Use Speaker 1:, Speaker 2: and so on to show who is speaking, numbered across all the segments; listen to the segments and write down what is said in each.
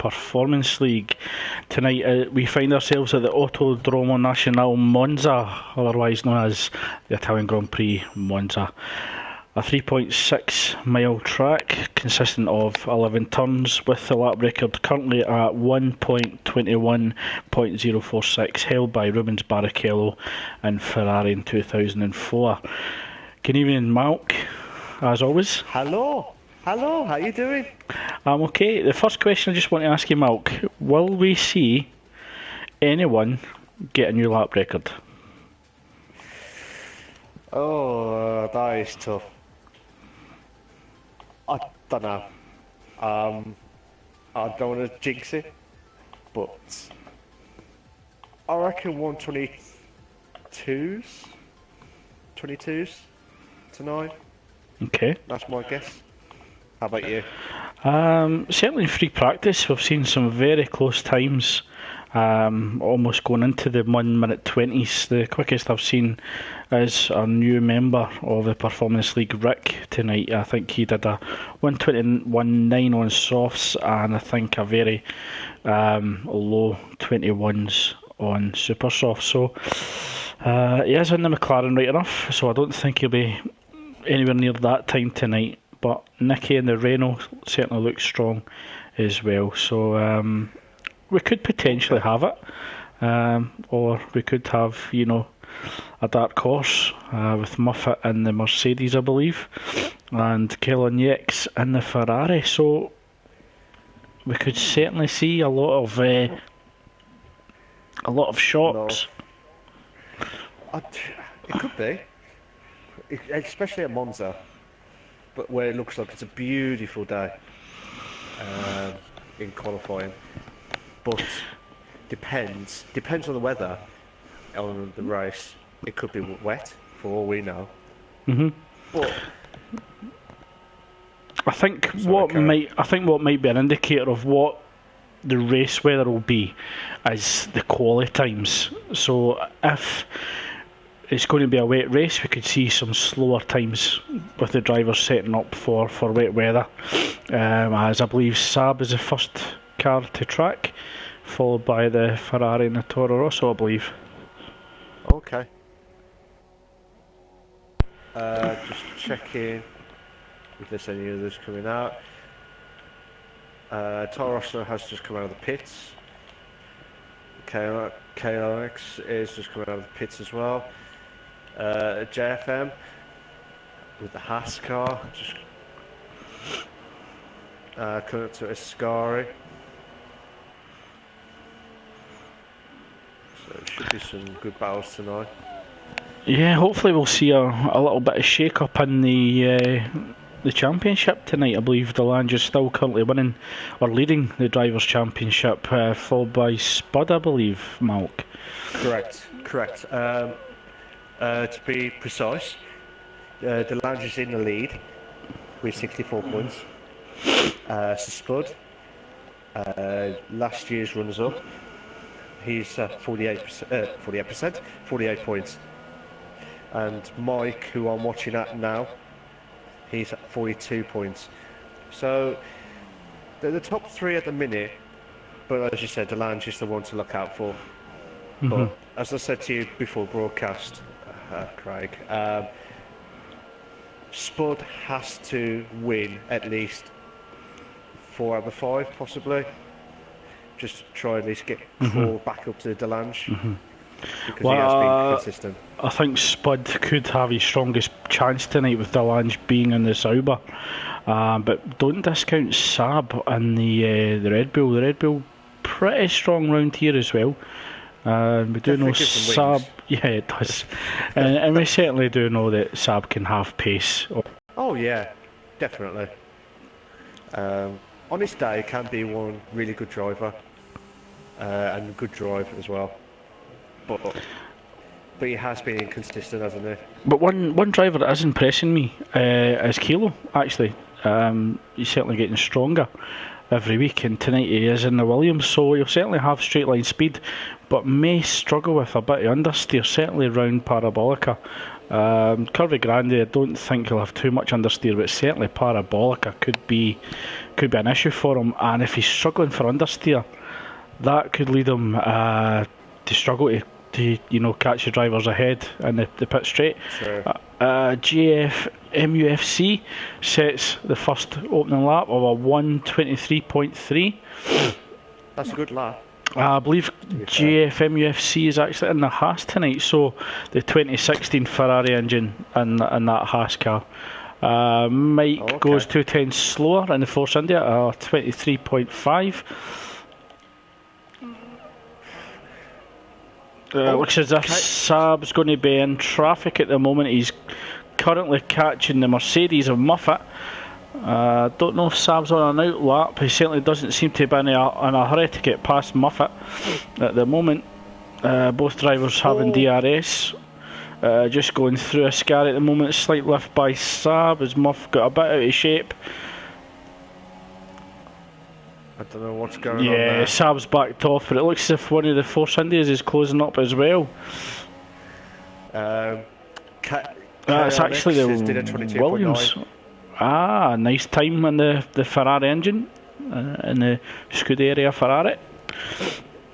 Speaker 1: Performance League. Tonight we find ourselves at the Autodromo Nazionale Monza, otherwise known as the Italian Grand Prix Monza. A 3.6 mile track consisting of 11 turns, with the lap record currently at 1.21.046, held by Rubens Barrichello and Ferrari in 2004. Good evening, Malk, as always.
Speaker 2: Hello, how you doing?
Speaker 1: I'm okay. The first question I just want to ask you, Malk, will we see anyone get a new lap record?
Speaker 2: Oh, that is tough. I don't know. I don't want to jinx it, but I reckon 22s tonight.
Speaker 1: Okay.
Speaker 2: That's my guess. How about you?
Speaker 1: Certainly in free practice, we've seen some very close times. Almost going into the 1 minute 20s. The quickest I've seen is a new member of the Performance League, Rick, tonight. I think he did a 1:21.9 on softs, and I think a very low 21s on super soft. So he is in the McLaren right enough, so I don't think he'll be anywhere near that time tonight. But Nicky and the Renault certainly look strong as well. So we could potentially have it, or we could have, a dark horse with Muffet in the Mercedes, I believe, and Kellon Yates in the Ferrari. So we could certainly see a lot of shocks.
Speaker 2: No. It could be, especially at Monza, but where it looks like it's a beautiful day in qualifying. But depends on the weather on the race. It could be wet for all we know. But
Speaker 1: I think what might be an indicator of what the race weather will be is the quali times. So if it's going to be a wet race, we could see some slower times with the drivers setting up for wet weather. As I believe Saab is the first car to track, followed by the Ferrari and the Toro Rosso, I believe.
Speaker 2: Okay. Just checking if there's any others coming out. Toro Rosso has just come out of the pits. KLX is just coming out of the pits as well. JFM with the Haas car just coming up to Ascari. So it should be some good battles tonight.
Speaker 1: Yeah, hopefully we'll see a little bit of shake up in the championship tonight. I believe Delange is still currently winning or leading the Drivers' Championship, followed by Spud, I believe, Malk.
Speaker 2: Correct. To be precise, Delange is in the lead with 64 points. So Spud, last year's runners-up, he's at 48 points. And Mike, who I'm watching at now, he's at 42 points. So they're the top three at the minute, but as you said, Delange is the one to look out for. But as I said to you before broadcast, Craig, Spud has to win at least 4 out of 5, possibly. Just to try at least get Crawl back up to Delange. Because he has been consistent.
Speaker 1: I think Spud could have his strongest chance tonight with Delange being in the Sauber. But don't discount Saab and the Red Bull. The Red Bull pretty strong round here as well. We do know Saab, yeah, it does, and we certainly do know that Saab can have pace.
Speaker 2: Oh yeah, definitely. On his day, can be one really good driver, and good drive as well. But he has been inconsistent, hasn't he?
Speaker 1: But one driver that is impressing me is Kilo. Actually, he's certainly getting stronger every week, and tonight he is in the Williams, so he'll certainly have straight line speed, but may struggle with a bit of understeer, certainly round Parabolica. Curvy Grande, I don't think he'll have too much understeer, but certainly Parabolica could be an issue for him. And if he's struggling for understeer, that could lead him to struggle to catch the drivers ahead in the pit straight.
Speaker 2: Sure.
Speaker 1: GF MUFC sets the first opening lap of a 1:23.3.
Speaker 2: That's a good lap.
Speaker 1: I believe GFMUFC is actually in the Haas tonight, so the 2016 Ferrari engine in that Haas car. Mike goes 2 tenths slower in the Force India at 23.5. Looks as if Saab's going to be in traffic at the moment. He's currently catching the Mercedes of Muffet. Don't know if Saab's on an out lap. He certainly doesn't seem to be in a hurry to get past Muffet at the moment. Both drivers having DRS. Just going through Ascari at the moment. Slight lift by Saab as Muff got a bit out of shape.
Speaker 2: I don't know what's going on there.
Speaker 1: Yeah, Saab's backed off, but it looks as if one of the Force Indias is closing up as well. It's actually the Williams. Nice time in the Ferrari engine, in the Scuderia Ferrari.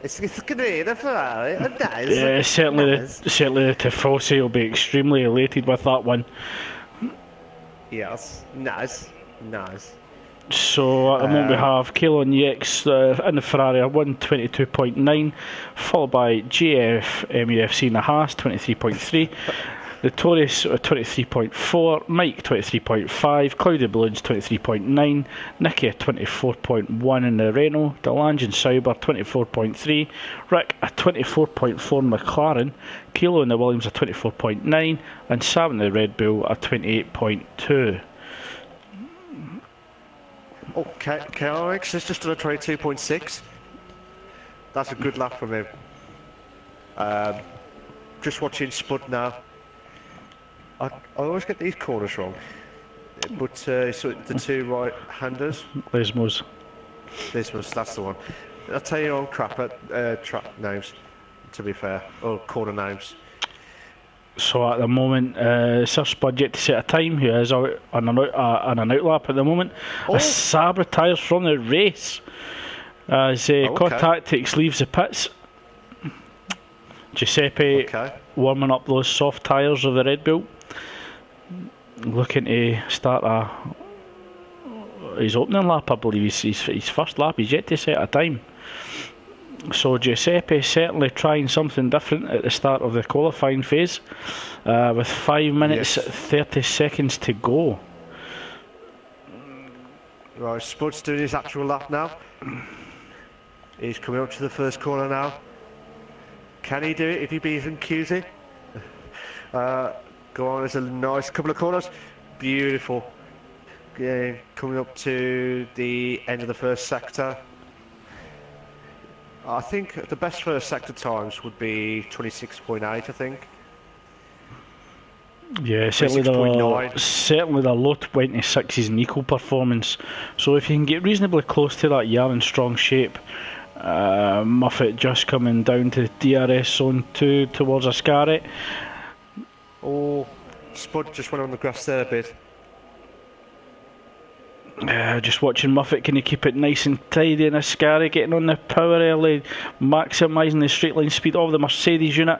Speaker 2: It's Scuderia Ferrari, nice.
Speaker 1: Yeah, certainly the Tifosi will be extremely elated with that one.
Speaker 2: Yes, nice.
Speaker 1: So at the moment we have Kilo and EX in the Ferrari at 1:22.9, followed by GF MUFC in the Haas 23.3. The Taurus 23.4, Mike 23.5, Cloudy Balloons 23.9, Nicky a 24.1 in the Renault, Delange and Sauber 24.3, Rick a 24.4 McLaren, Kilo and the Williams a 24.9, and Sam and the Red Bull a 28.2.
Speaker 2: Okay, KRX is just on a 22.6. That's a good lap from him. Just watching Spud now. I always get these corners wrong, but so the two right-handers.
Speaker 1: Lesmos,
Speaker 2: that's the one. I'll tell you I'm crap at track names, to be fair, or corner names.
Speaker 1: So at the moment, Sir Spud yet to set a time, who is out on an out lap at the moment. As Saab retires from the race as Core Tactics leaves the pits. Giuseppe warming up those soft tyres of the Red Bull, looking to start his opening lap. I believe his first lap. He's yet to set a time. So Giuseppe certainly trying something different at the start of the qualifying phase, with 5 minutes 30 seconds to go.
Speaker 2: Right, Spud's doing his actual lap now. He's coming up to the first corner now. Can he do it if he beats him QZ? Go on, there's a nice couple of corners. Beautiful. Coming up to the end of the first sector. I think the best first sector times would be 26.8, I think.
Speaker 1: Yeah, certainly the low 26s in equal performance. So if you can get reasonably close to that Yarn strong shape, Muffet just coming down to DRS zone 2 towards Ascari.
Speaker 2: Oh, Spud just went on the grass there a bit.
Speaker 1: Just watching Muffet, can he keep it nice and tidy in Ascari, getting on the power early, maximising the straight line speed of the Mercedes unit.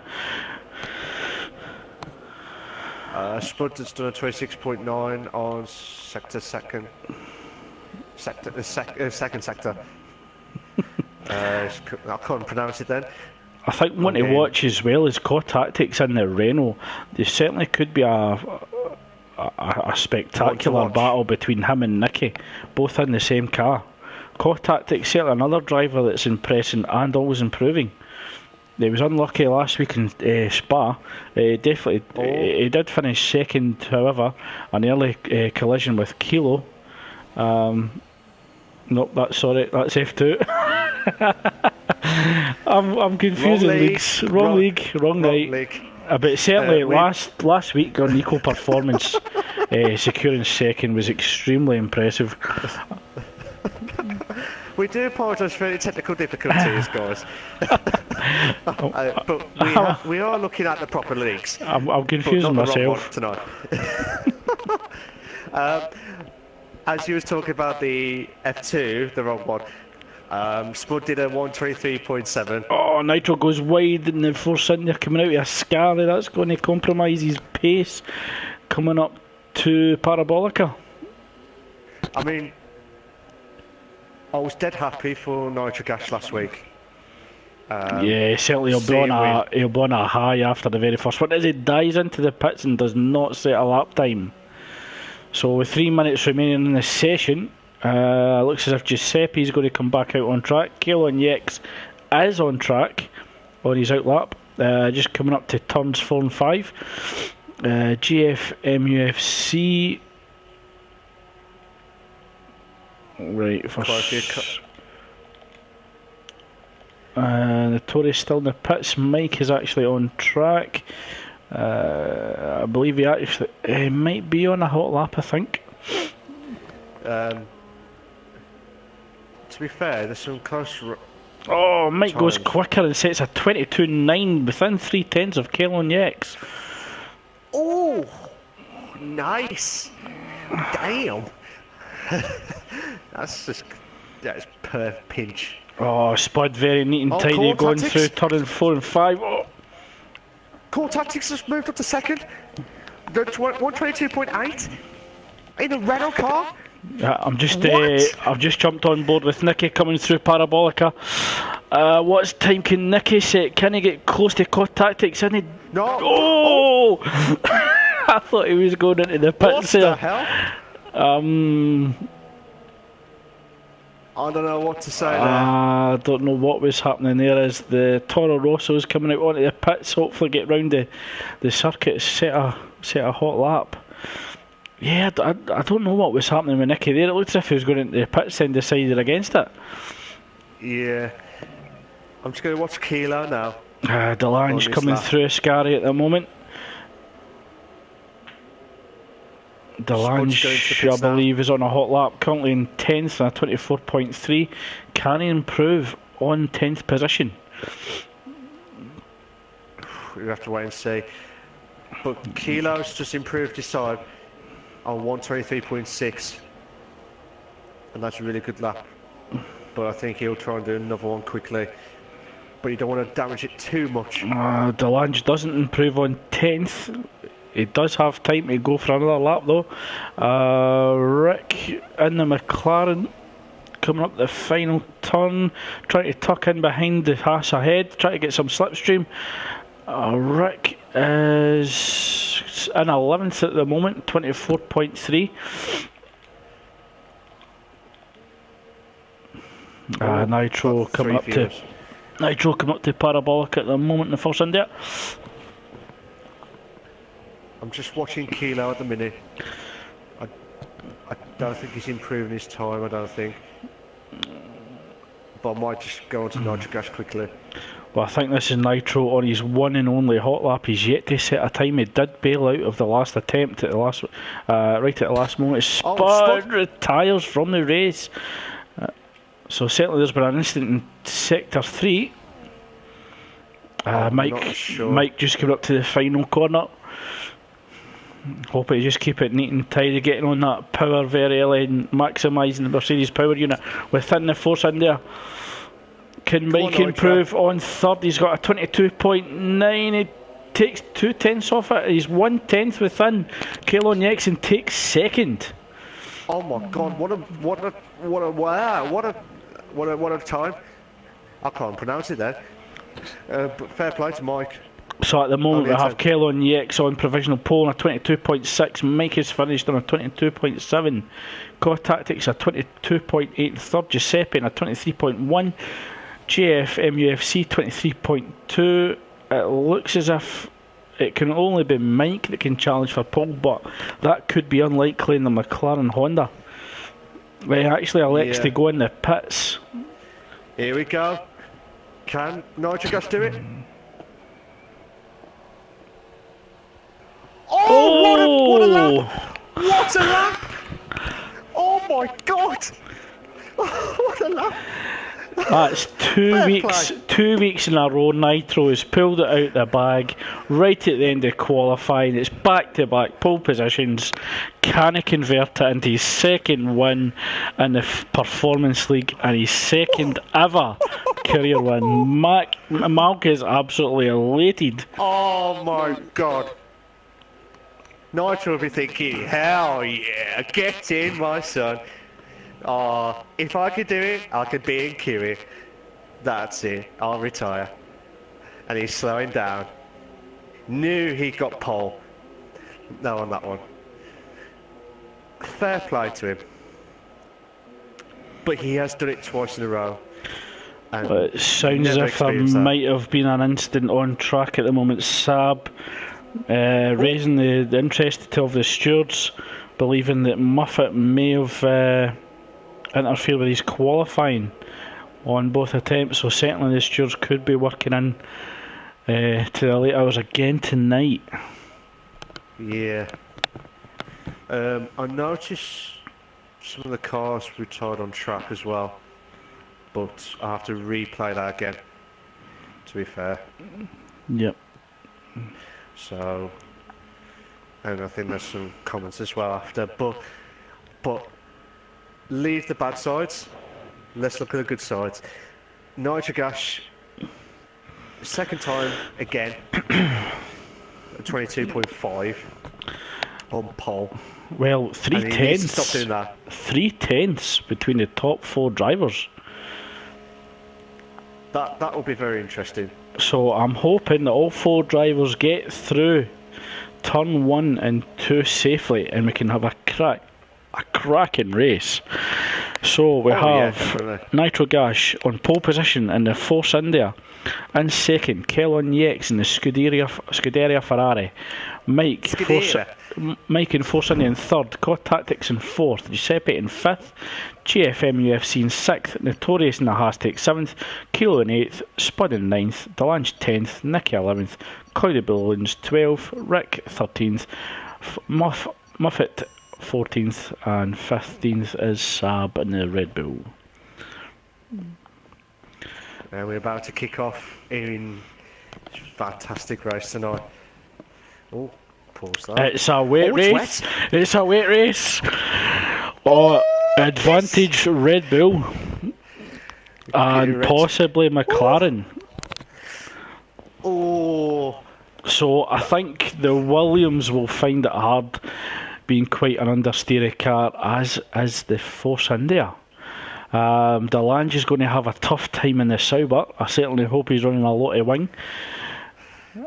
Speaker 2: Spud has done a 26.9 on second sector. I couldn't pronounce it then.
Speaker 1: I think one to watch as well is Core Tactics in the Renault. There certainly could be a spectacular battle between him and Nicky, both in the same car. Core Tactics certainly another driver that's impressing and always improving. He was unlucky last week in Spa. He did finish second, however, an early collision with Kilo. Nope, that's F2. I'm confusing leagues. Wrong league, wrong night. But certainly last week on equal performance, securing second was extremely impressive.
Speaker 2: We do apologise for any technical difficulties, guys. But we are looking at the proper leagues.
Speaker 1: I'm confusing
Speaker 2: but not the wrong
Speaker 1: myself.
Speaker 2: one tonight. As you was talking about the F2, the wrong one. Spud did a 133.7.
Speaker 1: Oh, Nitro goes wide in the Force India coming out with a Scary. That's going to compromise his pace coming up to Parabolica.
Speaker 2: I mean, I was dead happy for Nitro Gas last week.
Speaker 1: Yeah, certainly he'll be on a high after the very first one. As he dives into the pits and does not set a lap time. So with 3 minutes remaining in the session, looks as if Giuseppe's going to come back out on track. Kalon Yex is on track on his outlap, just coming up to turns 4 and 5. GFMUFC. Right, the Tory's still in the pits. Mike is actually on track. I believe he might be on a hot lap, I think.
Speaker 2: To be fair, there's some close.
Speaker 1: Mike goes quicker and sets a 22.9 within 3/10 of Kalon Yex.
Speaker 2: Oh, nice! Damn, that's per pinch.
Speaker 1: Oh, Spud very neat and tidy going through turn 4 and 5. Oh.
Speaker 2: Core Tactics has moved up to second. 122.8 in a Renault car.
Speaker 1: I've just jumped on board with Nicky coming through Parabolica. What time can Nicky set? Can he get close to Core Tactics? Isn't he?
Speaker 2: No.
Speaker 1: Oh! I thought he was going into the pits there.
Speaker 2: What the hell? I don't know what to say there.
Speaker 1: I don't know what was happening there as the Toro Rosso's coming out onto the pits, hopefully get round the circuit, set a hot lap. Yeah, I don't know what was happening with Nicky there. It looked as if he was going into the pits and decided against it.
Speaker 2: Yeah. I'm just going to watch Kilo now.
Speaker 1: Delange coming through Scary at the moment. Delange, I believe, is on a hot lap, currently in 10th and a 24.3. Can he improve on 10th position?
Speaker 2: We have to wait and see. But Kilo's just improved his time on 123.6, and that's a really good lap. But I think he'll try and do another one quickly. But you don't want to damage it too much.
Speaker 1: Delange doesn't improve on 10th. He does have time to go for another lap though. Rick in the McLaren coming up the final turn, trying to tuck in behind the Haas ahead, trying to get some slipstream. Rick is in 11th at the moment, 24.3. Nitro coming up to Parabolic at the moment in the Force India.
Speaker 2: I'm just watching Kilo at the minute. I don't think he's improving his time, I don't think. But I might just go on to Nitro Gas quickly.
Speaker 1: Well, I think this is Nitro on his one and only hot lap. He's yet to set a time. He did bail out of the last attempt at the last, right at the last moment. Spud retires from the race. So certainly there's been an incident in Sector 3. Mike just came up to the final corner. Hope he just keep it neat and tidy, getting on that power very early and maximising the Mercedes power unit within the Force India. Can Mike improve on third? He's got a 22.9. He takes 2/10 off it. He's 1/10 within. Kalon Yex and takes second.
Speaker 2: Oh my God! What a time! I can't pronounce it then. But fair play to Mike.
Speaker 1: So at the moment we have Kalon Yex on provisional pole on a 22.6. Mike is finished on a 22.7. Core Tactics a 22.8. Third Giuseppe on a 23.1. GFMUFC 23.2. It looks as if it can only be Mike that can challenge for pole, but that could be unlikely in the McLaren Honda. They actually elects to go in the pits.
Speaker 2: Here we go. Can Nitro Gas do it? Oh, what a lap! What a lap! Oh my God! What a laugh!
Speaker 1: That's two
Speaker 2: Fair
Speaker 1: weeks.
Speaker 2: play.
Speaker 1: 2 weeks in a row. Nitro has pulled it out the bag right at the end of qualifying. It's back-to-back pole positions. Can he convert it into his second win in the Performance League and his second ever career win? Malk is absolutely elated.
Speaker 2: Oh my god. Nigel will be thinking, hell yeah, get in, my son. Oh, if I could do it, I could be in Kiwi. That's it, I'll retire. And he's slowing down. Knew he got pole. No on that one. Fair play to him. But he has done it twice in a row. And
Speaker 1: It sounds as
Speaker 2: never
Speaker 1: if there
Speaker 2: experienced that.
Speaker 1: might have been an incident on track at the moment. Saab raising the interest of the stewards, believing that Muffet may have interfered with his qualifying on both attempts. So certainly the stewards could be working in to the late hours again tonight.
Speaker 2: Yeah. I noticed some of the cars retired on track as well, but I have to replay that again, to be fair.
Speaker 1: Yep.
Speaker 2: So, and I think there's some comments as well after, but leave the bad sides, let's look at the good sides. Nitrogash, second time again, 22.5 on pole.
Speaker 1: Well, three
Speaker 2: And he needs to
Speaker 1: tenths.
Speaker 2: stop doing that.
Speaker 1: 3/10 between the top 4 drivers.
Speaker 2: That will be very interesting.
Speaker 1: So I'm hoping that all 4 drivers get through turn 1 and 2 safely, and we can have a cracking race. So we have Nitro Gash on pole position in the Force India, in second Kellon Yex in the Scuderia Ferrari, Mike in Force India in third, COD Tactics in fourth, Giuseppe in fifth, GFM UFC in sixth, Notorious in the Haas takes seventh, Kilo in eighth, Spud in ninth, Delange 10th, Nicky 11th, Cloudy Balloons 12th, Rick 13th, Muffet 14th, and 15th is Saab in the Red Bull.
Speaker 2: And we're about to kick off in fantastic race tonight. Oh, pause that.
Speaker 1: It's a wet race. It's a wet race. Oh, advantage Red Bull and possibly McLaren.
Speaker 2: Oh.
Speaker 1: So I think the Williams will find it hard being quite an understeery car, as is the Force India. Delange is going to have a tough time in the Sauber. I certainly hope he's running a lot of wing.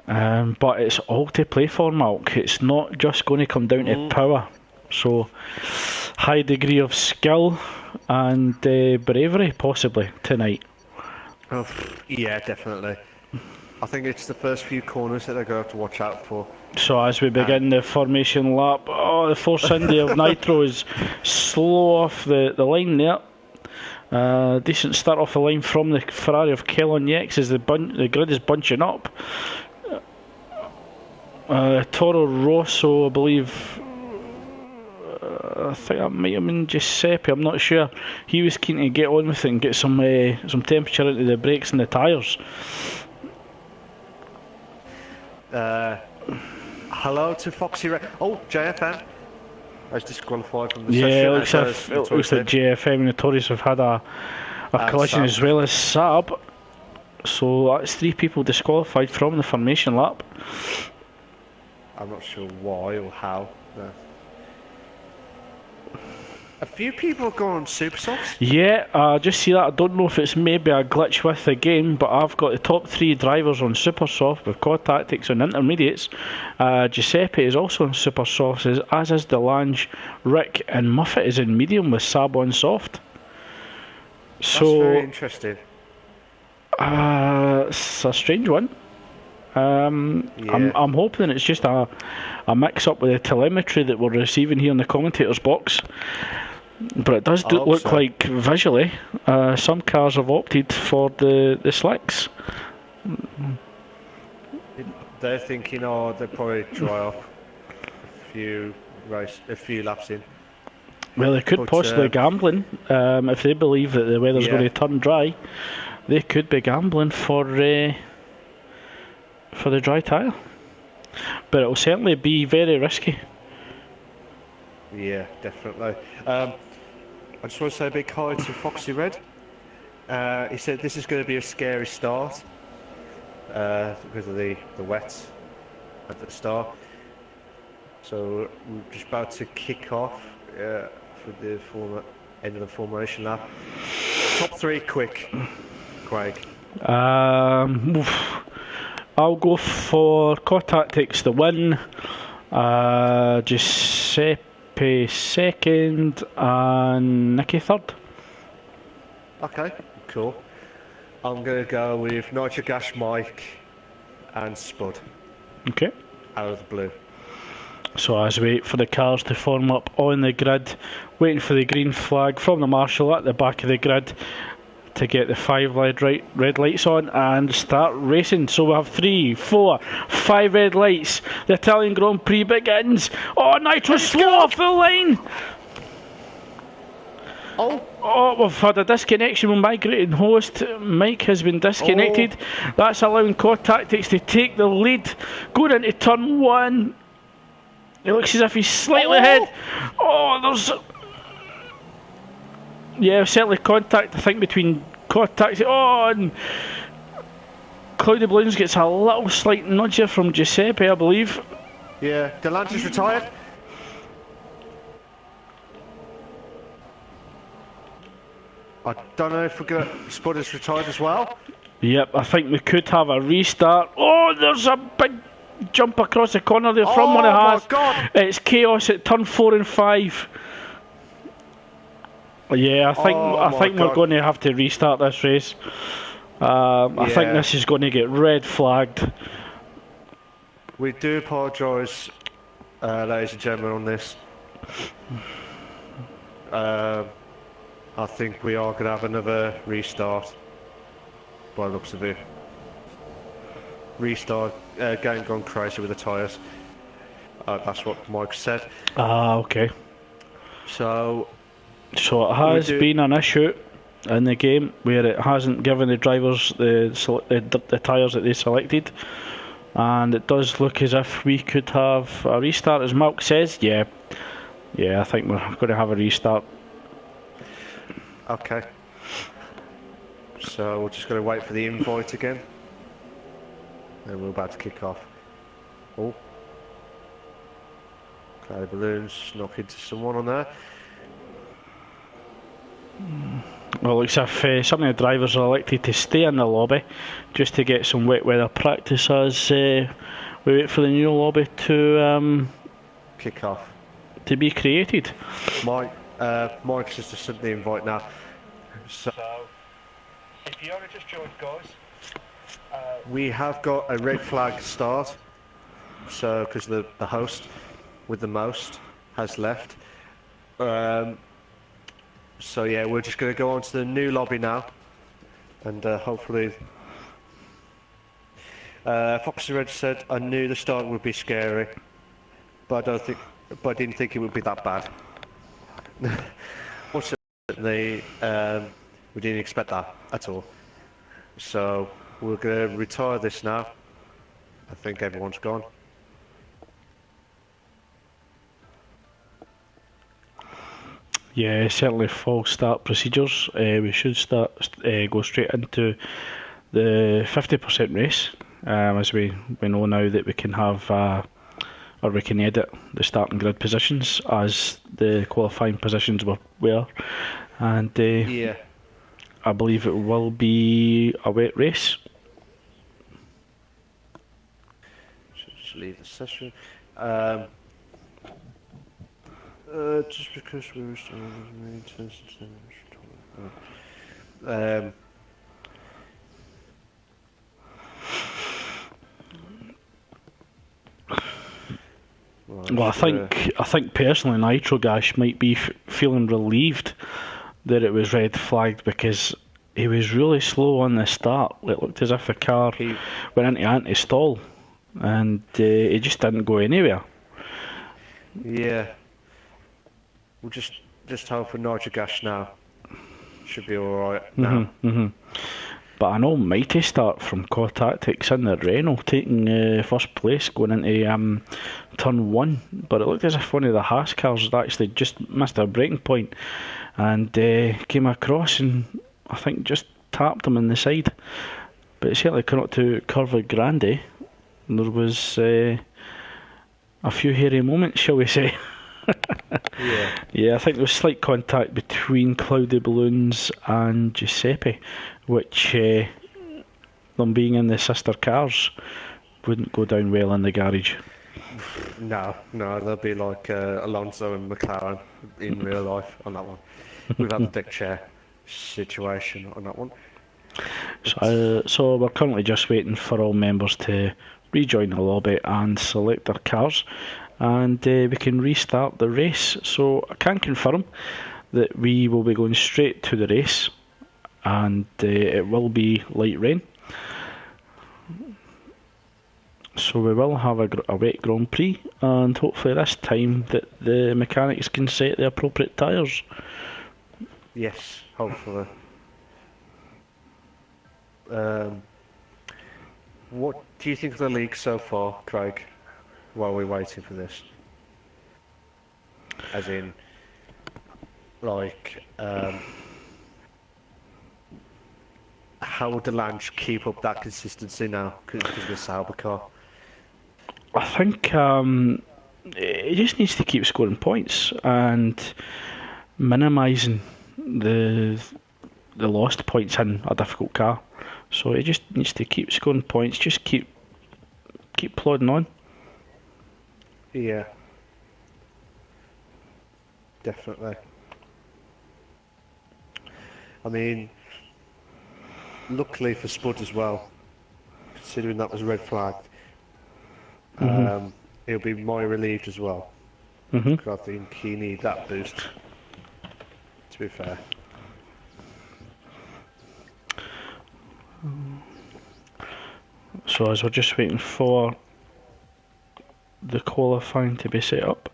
Speaker 1: But it's all to play for, Malk. It's not just going to come down to power. So, high degree of skill and bravery, possibly, tonight.
Speaker 2: Oh, yeah, definitely. I think it's the first few corners that they're going to have to watch out for.
Speaker 1: So as we begin the formation lap, the Force India of Nitro is slow off the line there. Decent start off the line from the Ferrari of Kellon Yex as the grid is bunching up. Toro Rosso, I believe, I think that might have been Giuseppe, I'm not sure. He was keen to get on with it and get some temperature into the brakes and the tyres.
Speaker 2: Hello to Foxy Red. Oh, JFM. I was disqualified from the
Speaker 1: Yeah,
Speaker 2: session.
Speaker 1: it looks like JFM and Notorious have had a collision
Speaker 2: Saab
Speaker 1: as well as Saab. So that's 3 people disqualified from the formation lap.
Speaker 2: I'm not sure why or how. No. A few people have gone on super softs.
Speaker 1: Yeah, I just see that. I don't know if it's maybe a glitch with the game, but I've got the top 3 drivers on super soft with COD Tactics on intermediates. Giuseppe is also on super softs, as is Delange, Rick, and Muffet is in medium with Saab on soft. So,
Speaker 2: that's very interesting.
Speaker 1: It's a strange one. I'm hoping it's just a mix up with the telemetry that we're receiving here in the commentators box. But it does look like visually some cars have opted for the slicks.
Speaker 2: They're thinking, they'll probably dry off a few laps in.
Speaker 1: Well, they could
Speaker 2: But,
Speaker 1: possibly gambling if they believe that the weather's
Speaker 2: yeah.
Speaker 1: going to turn dry. They could be gambling for the dry tyre, but it will certainly be very risky.
Speaker 2: Yeah, definitely. I just want to say a big hi to Foxy Red. He said this is going to be a scary start because of the wet at the start. So we're just about to kick off for the end of the formation lap. Top 3 quick, Craig.
Speaker 1: I'll go for Core Tactics the win, Giuseppe second, and Nicky third.
Speaker 2: Okay, cool. I'm going to go with Nitro Gas Mike and Spud.
Speaker 1: Okay.
Speaker 2: Out of the blue.
Speaker 1: So as we wait for the cars to form up on the grid, waiting for the green flag from the marshal at the back of the grid to get the 5 red lights on and start racing. So we have 3, 4, 5 red lights. The Italian Grand Prix begins. Oh, Nitro slow off the line. Oh, we've had a disconnection with migrating host. Mike has been disconnected. That's allowing Core Tactics to take the lead. Going into turn 1. It looks as if he's slightly ahead. Oh, there's... Yeah, certainly contact, I think, between Core Tactics. Oh, and Cloudy Balloons gets a little slight nudge here from Giuseppe, I believe.
Speaker 2: Yeah, Delantis retired. I don't know if we're going to... Spud is retired as well.
Speaker 1: Yep, I think we could have a restart. Oh, there's a big jump across the corner there from one of
Speaker 2: my
Speaker 1: us.
Speaker 2: God.
Speaker 1: It's chaos at turn 4 and 5. Yeah, I think we're going to have to restart this race. I think this is going to get red flagged.
Speaker 2: We do apologise, ladies and gentlemen, on this. I think we are going to have another restart, by the looks of it. Restart, game gone crazy with the tyres. That's what Mike said.
Speaker 1: Okay.
Speaker 2: So
Speaker 1: it has been an issue in the game where it hasn't given the drivers the tyres that they selected, and it does look as if we could have a restart, as Mark says. Yeah, I think we're going to have a restart.
Speaker 2: Okay. So we're just going to wait for the invite again. And we're about to kick off. Oh. Cloudy Balloons knock into someone on there.
Speaker 1: Well, looks as if some of the drivers are elected to stay in the lobby just to get some wet weather practice as we wait for the new lobby to
Speaker 2: kick off.
Speaker 1: To be created.
Speaker 2: Mike says to send the invite now. So if you only just joined, guys, we have got a red flag start. So because the host with the most has left. So yeah, we're just going to go on to the new lobby now, and hopefully. Foxy Red said, "I knew the start would be scary, but I didn't think it would be that bad." Certainly, we didn't expect that at all. So we're going to retire this now. I think everyone's gone.
Speaker 1: Yeah, certainly false start procedures. We should go straight into the 50% race, as we know now that we can have or we can edit the starting grid positions as the qualifying positions were, and
Speaker 2: yeah,
Speaker 1: I believe it will be a wet race.
Speaker 2: Just leave the session. Just because we were still
Speaker 1: well, I think personally Nitro Gas might be feeling relieved that it was red flagged, because he was really slow on the start. It looked as if the car went into anti-stall and it just didn't go anywhere.
Speaker 2: Yeah. We'll just just hope for Nigel Gash now. Should be alright now.
Speaker 1: But an almighty start from Core Tactics in the Renault, taking first place going into turn 1. But it looked as if one of the Haas cars had actually just missed a braking point and came across and I think just tapped him in the side. But it certainly came up to Curva Grande. There was a few hairy moments, shall we say. Yeah, I think there was slight contact between Cloudy Balloons and Giuseppe, which, them being in the sister cars, wouldn't go down well in the garage.
Speaker 2: No, they'll be like Alonso and McLaren in real life on that one. We've had the deck chair situation on that one.
Speaker 1: So we're currently just waiting for all members to rejoin the lobby and select their cars, and we can restart the race. So I can confirm that we will be going straight to the race, and it will be light rain. So we will have a wet Grand Prix, and hopefully this time that the mechanics can set the appropriate tyres.
Speaker 2: Yes, hopefully. What do you think of the league so far, Craig, while we're waiting for this? As in, like, how would the Lange keep up that consistency now because of the Sauber car?
Speaker 1: I think it just needs to keep scoring points and minimising the lost points in a difficult car. So it just needs to keep scoring points, just keep plodding on.
Speaker 2: Yeah, definitely. I mean, luckily for Spud as well, considering that was red flagged, he'll be more relieved as well. Because I think he needs that boost, to be fair.
Speaker 1: So as we're just waiting for the qualifying to be set up.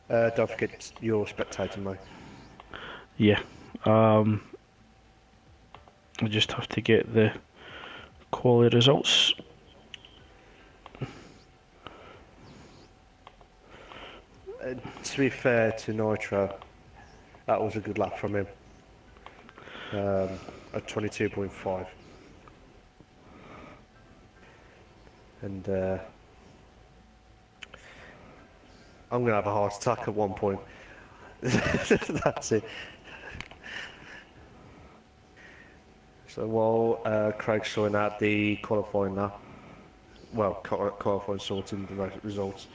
Speaker 2: Don't forget you're spectating, mate.
Speaker 1: Yeah. I just have to get the quality results.
Speaker 2: To be fair to Nitro, that was a good lap from him. At 22.5. And I'm going to have a heart attack at one point. That's it. So while Craig's sorting out the qualifying now, well, qualifying sorting the results,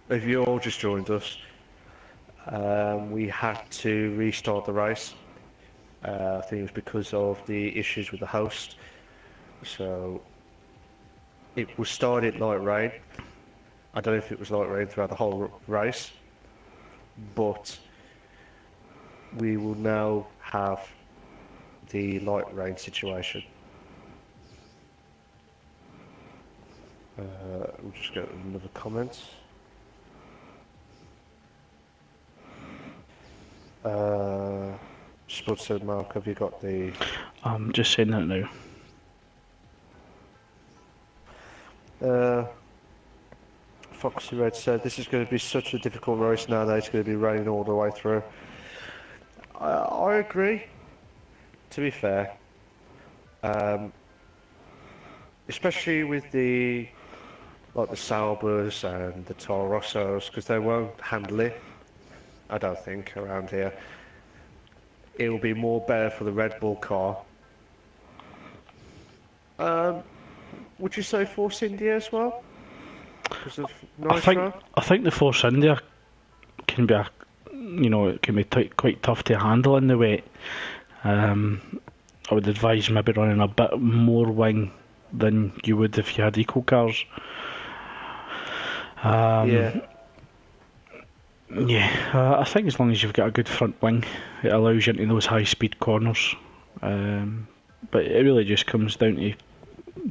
Speaker 2: if you all just joined us, we had to restart the race. I think it was because of the issues with the host. So it was started light rain. I don't know if it was light rain throughout the whole race, but we will now have the light rain situation. We'll just get another comment. Spud said, Mark, have you got the...
Speaker 1: I'm just saying that now.
Speaker 2: Foxy Red said, this is going to be such a difficult race now that it's going to be raining all the way through. I agree, to be fair. Especially with the Saubers and the Toro Rossos, because they won't handle it, I don't think, around here. It will be more better for the Red Bull car. Would you say Force India as well? Because of Nitro?
Speaker 1: I think the Force India can be it can be quite tough to handle in the wet. I would advise maybe running a bit more wing than you would if you had eco cars.
Speaker 2: Yeah.
Speaker 1: Yeah, I think as long as you've got a good front wing, it allows you into those high-speed corners. But it really just comes down to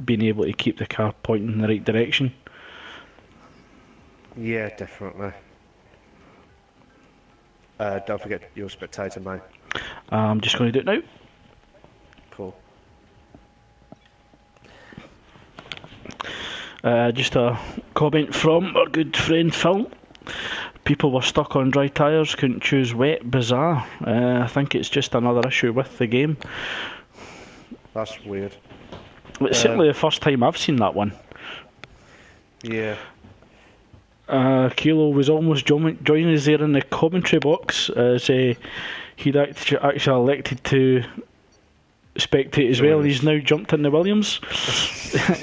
Speaker 1: being able to keep the car pointing in the right direction.
Speaker 2: Yeah, definitely. Don't forget your spectator, mate.
Speaker 1: I'm just going to do it now.
Speaker 2: Cool.
Speaker 1: Just a comment from our good friend Phil. People were stuck on dry tyres, couldn't choose wet. Bizarre. I think it's just another issue with the game.
Speaker 2: That's weird.
Speaker 1: It's certainly the first time I've seen that one.
Speaker 2: Yeah.
Speaker 1: Kilo was almost joining us there in the commentary box as he'd actually elected to spectate as well. He's now jumped in the Williams.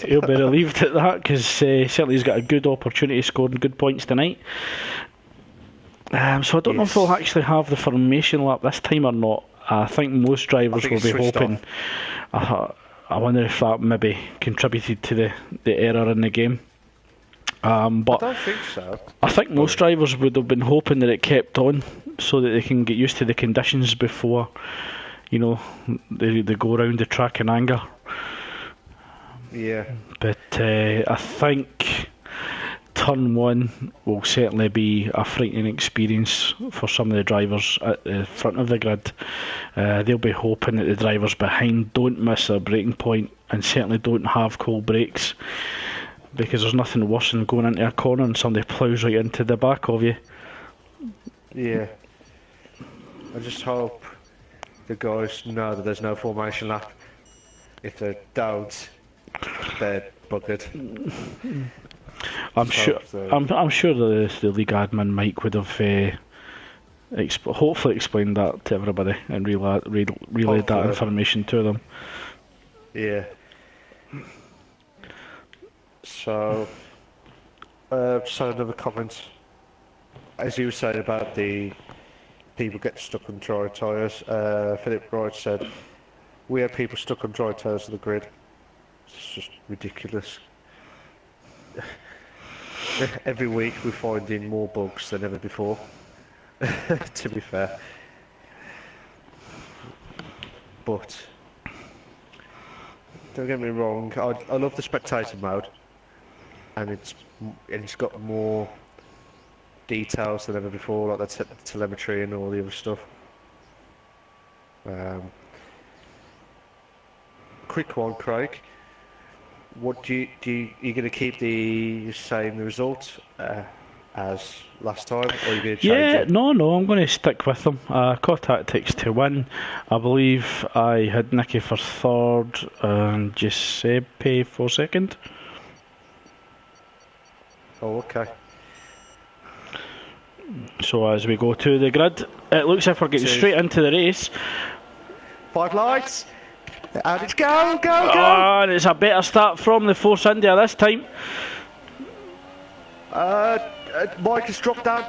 Speaker 1: He'll be relieved at that because certainly he's got a good opportunity scoring good points tonight. So I don't know if we'll actually have the formation lap this time or not. I think most drivers will be hoping. I wonder if that maybe contributed to the error in the game. But
Speaker 2: I don't think so.
Speaker 1: I think most drivers would have been hoping that it kept on so that they can get used to the conditions before, you know, they go around the track in anger.
Speaker 2: Yeah.
Speaker 1: But I think turn one will certainly be a frightening experience for some of the drivers at the front of the grid. They'll be hoping that the drivers behind don't miss their braking point and certainly don't have cold brakes, because there's nothing worse than going into a corner and somebody ploughs right into the back of you.
Speaker 2: Yeah. I just hope the guys know that there's no formation lap. If they don't, they're buggered.
Speaker 1: I'm sure the league admin Mike would have hopefully explained that to everybody and relayed that information to them.
Speaker 2: Yeah. So another comment, as you were saying about the people getting stuck on dry tyres. Philip Wright said, "We have people stuck on dry tyres of the grid." It's just ridiculous. Every week we're finding more bugs than ever before. To be fair, but don't get me wrong. I love the spectator mode. And it's got more details than ever before, like the telemetry and all the other stuff. Quick one, Craig. What are you going to keep the same result as last time, or are you going to change it?
Speaker 1: No, I'm going to stick with them. Core Tactics to win. I believe I had Nicky for third and Giuseppe for second.
Speaker 2: Oh, okay.
Speaker 1: So as we go to the grid, it looks like we're getting straight into the race.
Speaker 2: 5 lights, and it's go!
Speaker 1: And it's a better start from the Force India this time.
Speaker 2: Mike has dropped down.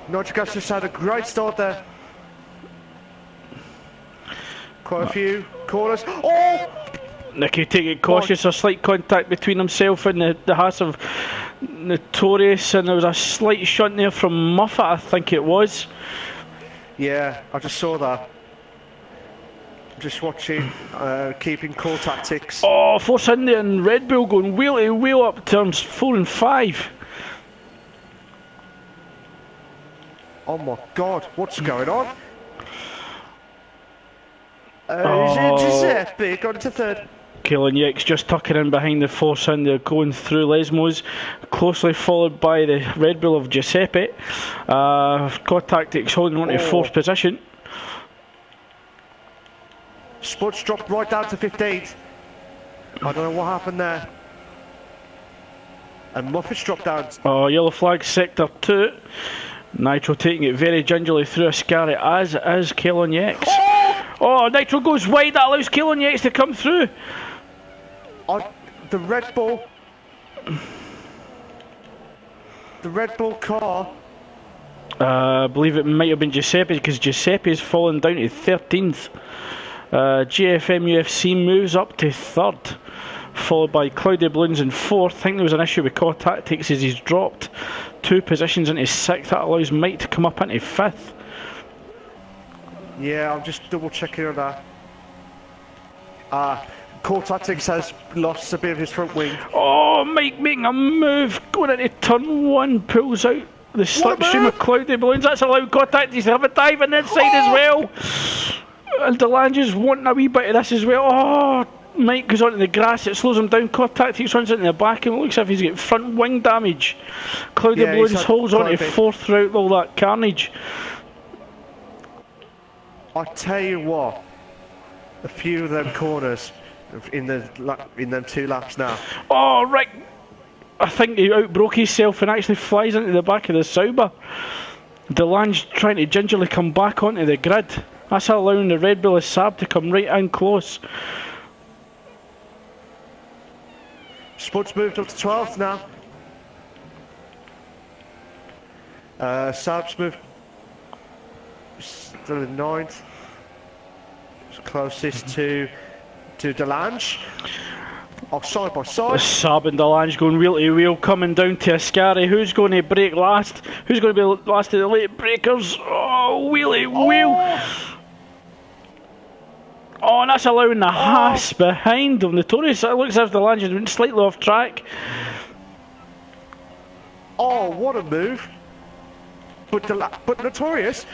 Speaker 2: Nitrogas just had a great start there. Quite a few corners. Oh!
Speaker 1: Nicky taking cautious, a slight contact between himself and the Haas of Notorious, and there was a slight shunt there from Muffet, I think it was.
Speaker 2: Yeah, I just saw that. Just watching, keeping Core Tactics.
Speaker 1: Oh, Force India and Red Bull going wheel to wheel up turns 4 and 5.
Speaker 2: Oh my God, what's going on? Is it Giuseppe gone to third?
Speaker 1: Kaelan Yates just tucking in behind the Force India, going through Lesmos, closely followed by the Red Bull of Giuseppe. Core Tactics holding on to 4th position.
Speaker 2: Spuds dropped right down to 15th. I don't know what happened there. And Muffet's dropped down.
Speaker 1: Oh, yellow flag sector 2. Nitro taking it very gingerly through Ascari, as is Kaelan Yates. Oh, Nitro goes wide, that allows Kaelan Yates to come through.
Speaker 2: The Red Bull car.
Speaker 1: I believe it might have been Giuseppe, because Giuseppe's fallen down to 13th. GFM UFC moves up to 3rd, followed by Cloudy Balloons in 4th. I think there was an issue with Core Tactics as he's dropped 2 positions into 6th. That allows Mike to come up into 5th.
Speaker 2: Yeah, I'm just double checking on that. Core Tactics has lost a bit of his front wing.
Speaker 1: Oh, Mike making a move, going into turn 1, pulls out the slipstream of cloudy balloons. That's allowed Core Tactics to have a dive on the inside as well. And Delange's wanting a wee bit of this as well. Oh, Mike goes onto the grass, it slows him down. Core Tactics runs into the back and it looks as if he's getting front wing damage. Cloudy balloons holds on to 4th throughout all that carnage.
Speaker 2: I tell you what, a few of them corners in them 2 laps now.
Speaker 1: Oh, right. I think he outbroke himself and actually flies into the back of the Sauber. Delange trying to gingerly come back onto the grid. That's allowing the Red Bull Saab to come right in close.
Speaker 2: Spud's moved up to 12th now. Saab's moved still in 9th. It's closest to Delange. Oh, side by side.
Speaker 1: Saab and Delange going wheel to wheel, coming down to Ascari. Who's going to break last? Who's going to be last of the late breakers? Oh, wheel to wheel. Oh, and that's allowing the Haas behind him. Notorious. It looks as if Delange has been slightly off track.
Speaker 2: Oh, what a move. But Notorious,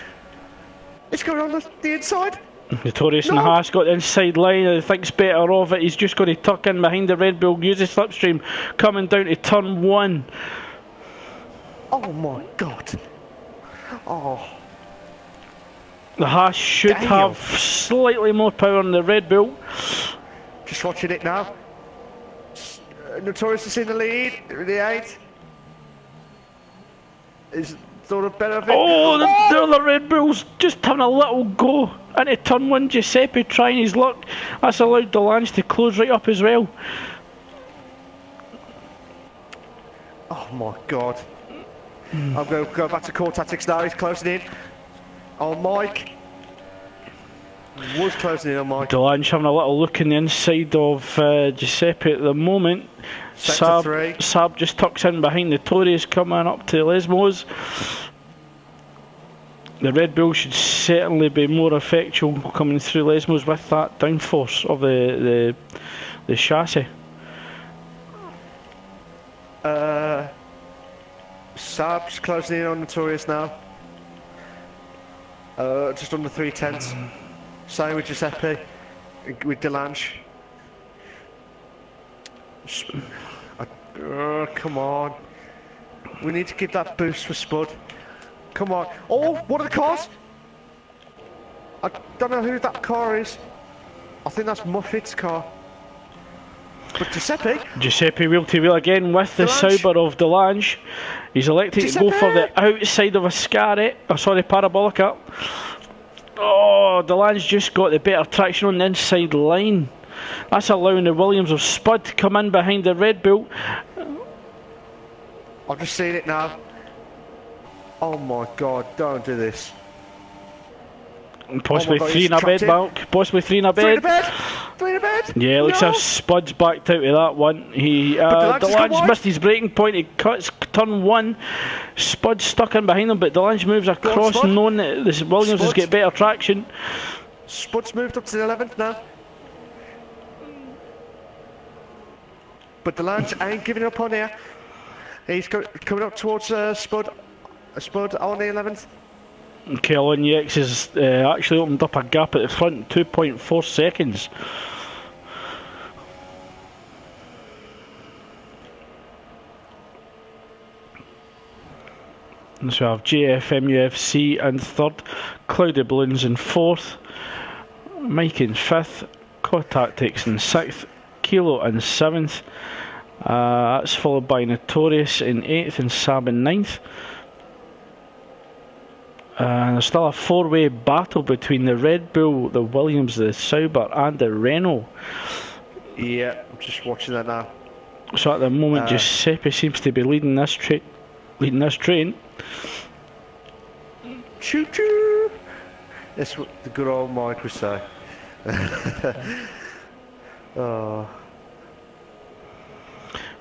Speaker 2: it's going on the inside.
Speaker 1: Notorious and Haas got the inside line and thinks better of it. He's just going to tuck in behind the Red Bull, use the slipstream, coming down to turn 1.
Speaker 2: Oh my god. Oh.
Speaker 1: The Haas should have slightly more power than the Red Bull.
Speaker 2: Just watching it now. Notorious is in the lead, the 8th. Is sort of better of it.
Speaker 1: Oh, the other Red Bull's just having a little go into turn 1. Giuseppe trying his luck. That's allowed Delange to close right up as well.
Speaker 2: Oh my god. I'm going to go back to Core Tactics now. He's closing in. Oh, Mike. He was closing in on Mike.
Speaker 1: Delange having a little look in the inside of Giuseppe at the moment. Saab just tucks in behind Notorious, coming up to Lesmos. The Red Bull should certainly be more effectual coming through Lesmos with that downforce of the chassis.
Speaker 2: Saab's closing in on Notorious now. Just under 3/10. Same with Giuseppe, with Delange. Come on. We need to give that boost for Spud. Come on. Oh, what are the cars? I don't know who that car is. I think that's Muffet's car. But Giuseppe wheel
Speaker 1: to wheel again with the Sauber of Delange. He's elected to go for the outside of Ascari. Oh, sorry, Parabolica. Oh, Delange just got the better traction on the inside line. That's allowing the Williams of Spud to come in behind the Red Bull.
Speaker 2: I've just seen it now. Oh my god, don't do this.
Speaker 1: Possibly three in a bed, Mark. Possibly three in a bed.
Speaker 2: Three in a bed?
Speaker 1: Yeah, it looks as if Spud's backed out of that one. Delange missed his braking point. He cuts turn 1. Spud's stuck in behind him, but Delange moves across, knowing that this Williams has got better traction.
Speaker 2: Spud's moved up to the 11th now. But Delange ain't giving up on here. He's coming up towards Spud. Spud on the 11th.
Speaker 1: Kellen Yex has actually opened up a gap at the front, 2.4 seconds. And so we have JFMUFC in 3rd, Cloudy Balloons in 4th, Mike in 5th, Core Tactics in 6th, Kilo in 7th. That's followed by Notorious in 8th and Saab in 9th. And there's still a 4-way battle between the Red Bull, the Williams, the Sauber and the Renault.
Speaker 2: Yeah, I'm just watching that now.
Speaker 1: So at the moment Giuseppe seems to be leading this train.
Speaker 2: Choo choo! That's what the good old Mike would say. Oh.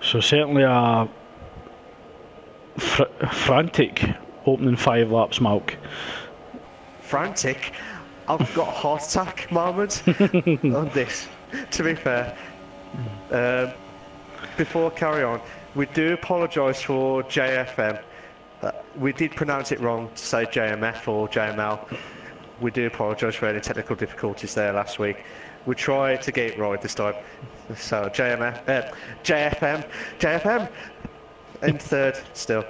Speaker 1: So certainly a frantic opening 5 laps, Malk.
Speaker 2: Frantic? I've got a heart attack moment on this. To be fair, before I carry on, we do apologise for JFM. We did pronounce it wrong to say JMF or JML. We do apologise for any technical difficulties there last week. We tried to get it right this time. So JFM, in third still.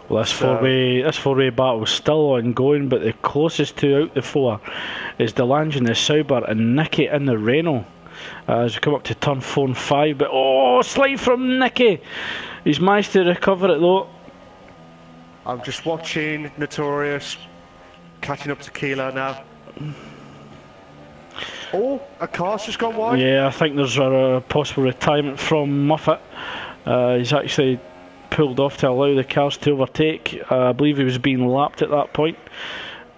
Speaker 1: Well, this four-way battle is still ongoing, but the closest two out the four is Delange in the Sauber and Nicky in the Renault. As we come up to turn 4 and 5, but slide from Nicky. He's managed to recover it though.
Speaker 2: I'm just watching Notorious catching up to Kilo now. Oh, a car's just gone wide.
Speaker 1: Yeah, I think there's a possible retirement from Muffet. He's actually pulled off to allow the cars to overtake. I believe he was being lapped at that point.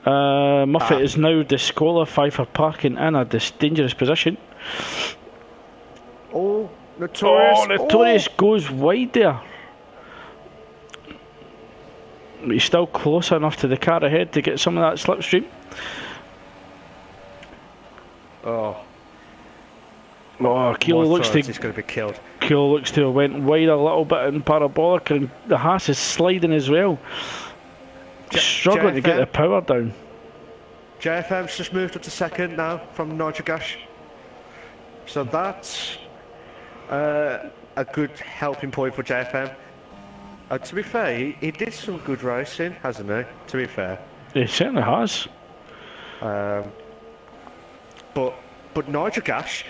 Speaker 1: Muffet is now disqualified for parking in a dangerous position.
Speaker 2: Oh, Notorious.
Speaker 1: Notorious goes wide there. He's still close enough to the car ahead to get some of that slipstream. Kilo looks to...
Speaker 2: He's going to be killed.
Speaker 1: Kilo looks to have went wide a little bit in parabolic, and the Haas is sliding as well. Struggling to get the power down.
Speaker 2: JFM's just moved up to second now from Nitrogash. So that's a good helping point for JFM. To be fair, he did some good racing, hasn't he? To be fair.
Speaker 1: He certainly has.
Speaker 2: But Nitrogash,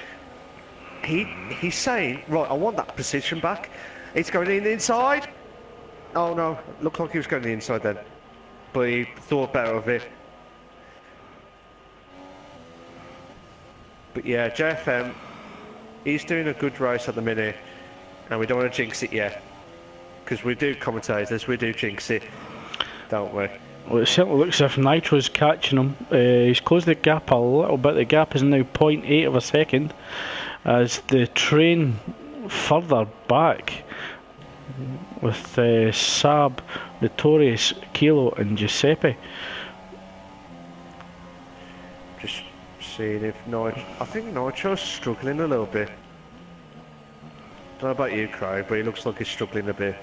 Speaker 2: he's saying, right, I want that position back. It's going in the inside. Oh no, looked like he was going in the inside then. But he thought better of it. But yeah, JFM, he's doing a good race at the minute, and we don't want to jinx it yet. Because we do, commentators, we do jinx it, don't we?
Speaker 1: Well, it certainly looks as if Nitro's catching him. He's closed the gap a little bit. The gap is now 0.8 of a second as the train further back with Saab, Notorious, Kilo and Giuseppe.
Speaker 2: Just seeing if I think Nitro's struggling a little bit. Don't know about you, Craig, but he looks like he's struggling a bit.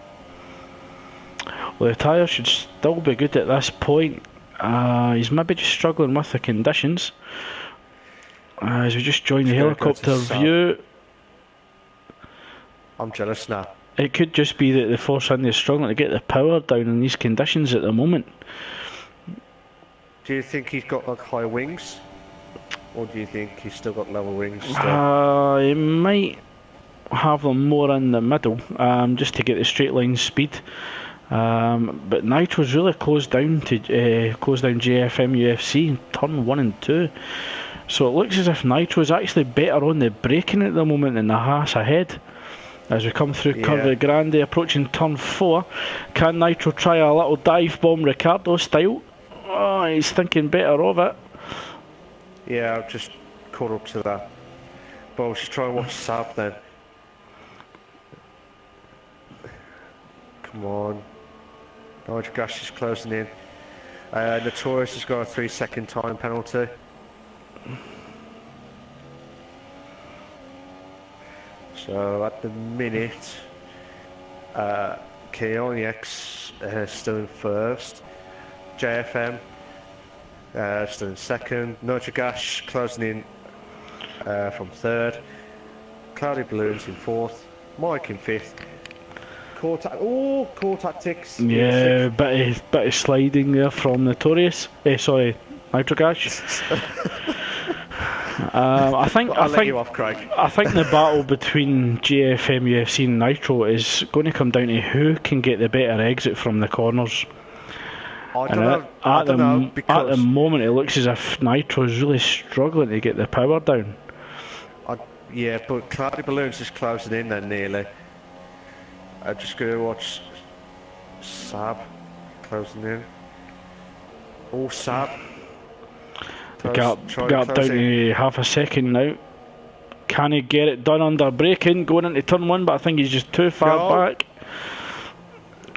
Speaker 1: Well, the tyre should still be good at this point. He's maybe just struggling with the conditions. As we just join the helicopter view.
Speaker 2: I'm jealous now.
Speaker 1: It could just be that the Force India is struggling to get the power down in these conditions at the moment.
Speaker 2: Do you think he's got like high wings? Or do you think he's still got level wings still?
Speaker 1: He might have them more in the middle, just to get the straight line speed. But Nitro's really closed down JFM UFC in turn 1 and 2. So it looks as if Nitro's actually better on the braking at the moment than the Haas ahead. As we come through Curva Grande approaching turn 4, can Nitro try a little dive bomb Ricardo style? Oh, he's thinking better of it.
Speaker 2: Yeah, I've just caught up to that. But I was just trying to watch Saab then. Come on. Nitrogash is closing in. Notorious has got a 3-second time penalty. So at the minute, Keonyx still in first. JFM still in second. Nitrogash closing in from third. Cloudy Balloons in fourth. Mike in fifth. Core Tactics.
Speaker 1: Yeah, bit of sliding there from Notorious. Sorry, Nitrogash. I think
Speaker 2: you off, Craig.
Speaker 1: I think the battle between JFM, UFC and Nitro is going to come down to who can get the better exit from the corners.
Speaker 2: I don't know.
Speaker 1: At the moment, it looks as if Nitro is really struggling to get the power down.
Speaker 2: Yeah, but Cloudy Balloons is closing in then nearly. I'm just going to watch Saab closing in. Oh, Saab.
Speaker 1: Gap down to half a second now. Can he get it done under braking going into turn 1, but I think he's just too far back.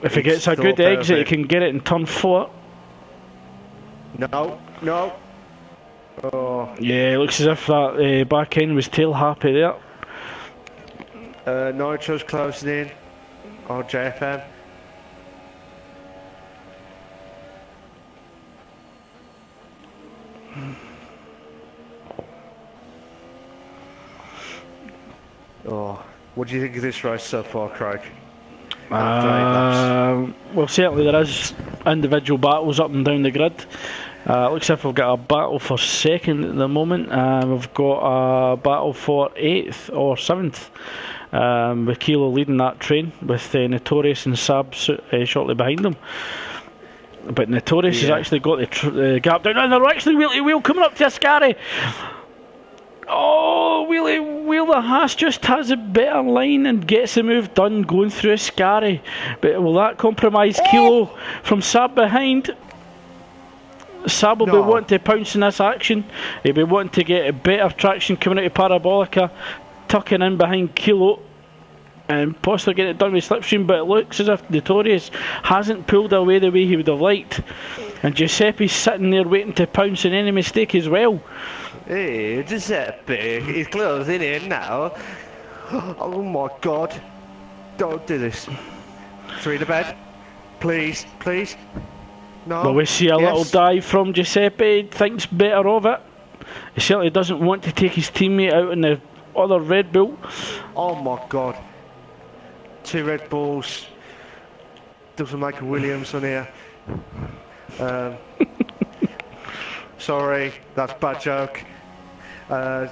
Speaker 1: If he gets a good exit, he can get it in turn 4.
Speaker 2: No. Oh,
Speaker 1: Yeah, it looks as if that back end was tail happy there.
Speaker 2: Nitro's closing in on JFM. Oh, what do you think of this race so far, Craig?
Speaker 1: Well, certainly there is individual battles up and down the grid. Looks as if we've got a battle for second at the moment. We've got a battle for 8th or 7th. With Kilo leading that train, with Notorious and Sab shortly behind them. But Notorious has actually got the gap down, and they're actually wheelie wheel coming up to Ascari. Oh, wheelie wheel, the Haas just has a better line and gets the move done going through Ascari. But will that compromise Kilo from Sab behind? Sab will be wanting to pounce in this action. He'll be wanting to get a better traction coming out of Parabolica, tucking in behind Kilo and possibly getting it done with slipstream, but it looks as if Notorious hasn't pulled away the way he would have liked, and Giuseppe's sitting there waiting to pounce on any mistake as well.
Speaker 2: Hey, Giuseppe, he's closing in now. Oh my god, don't do this. 3 to bed, please, please. No.
Speaker 1: Well, we see a little dive from Giuseppe, thinks better of it. He certainly doesn't want to take his teammate out in the other Red Bull.
Speaker 2: Oh my god. 2 Red Bulls. Doesn't make a Williams on here. Sorry, that's a bad joke. I'd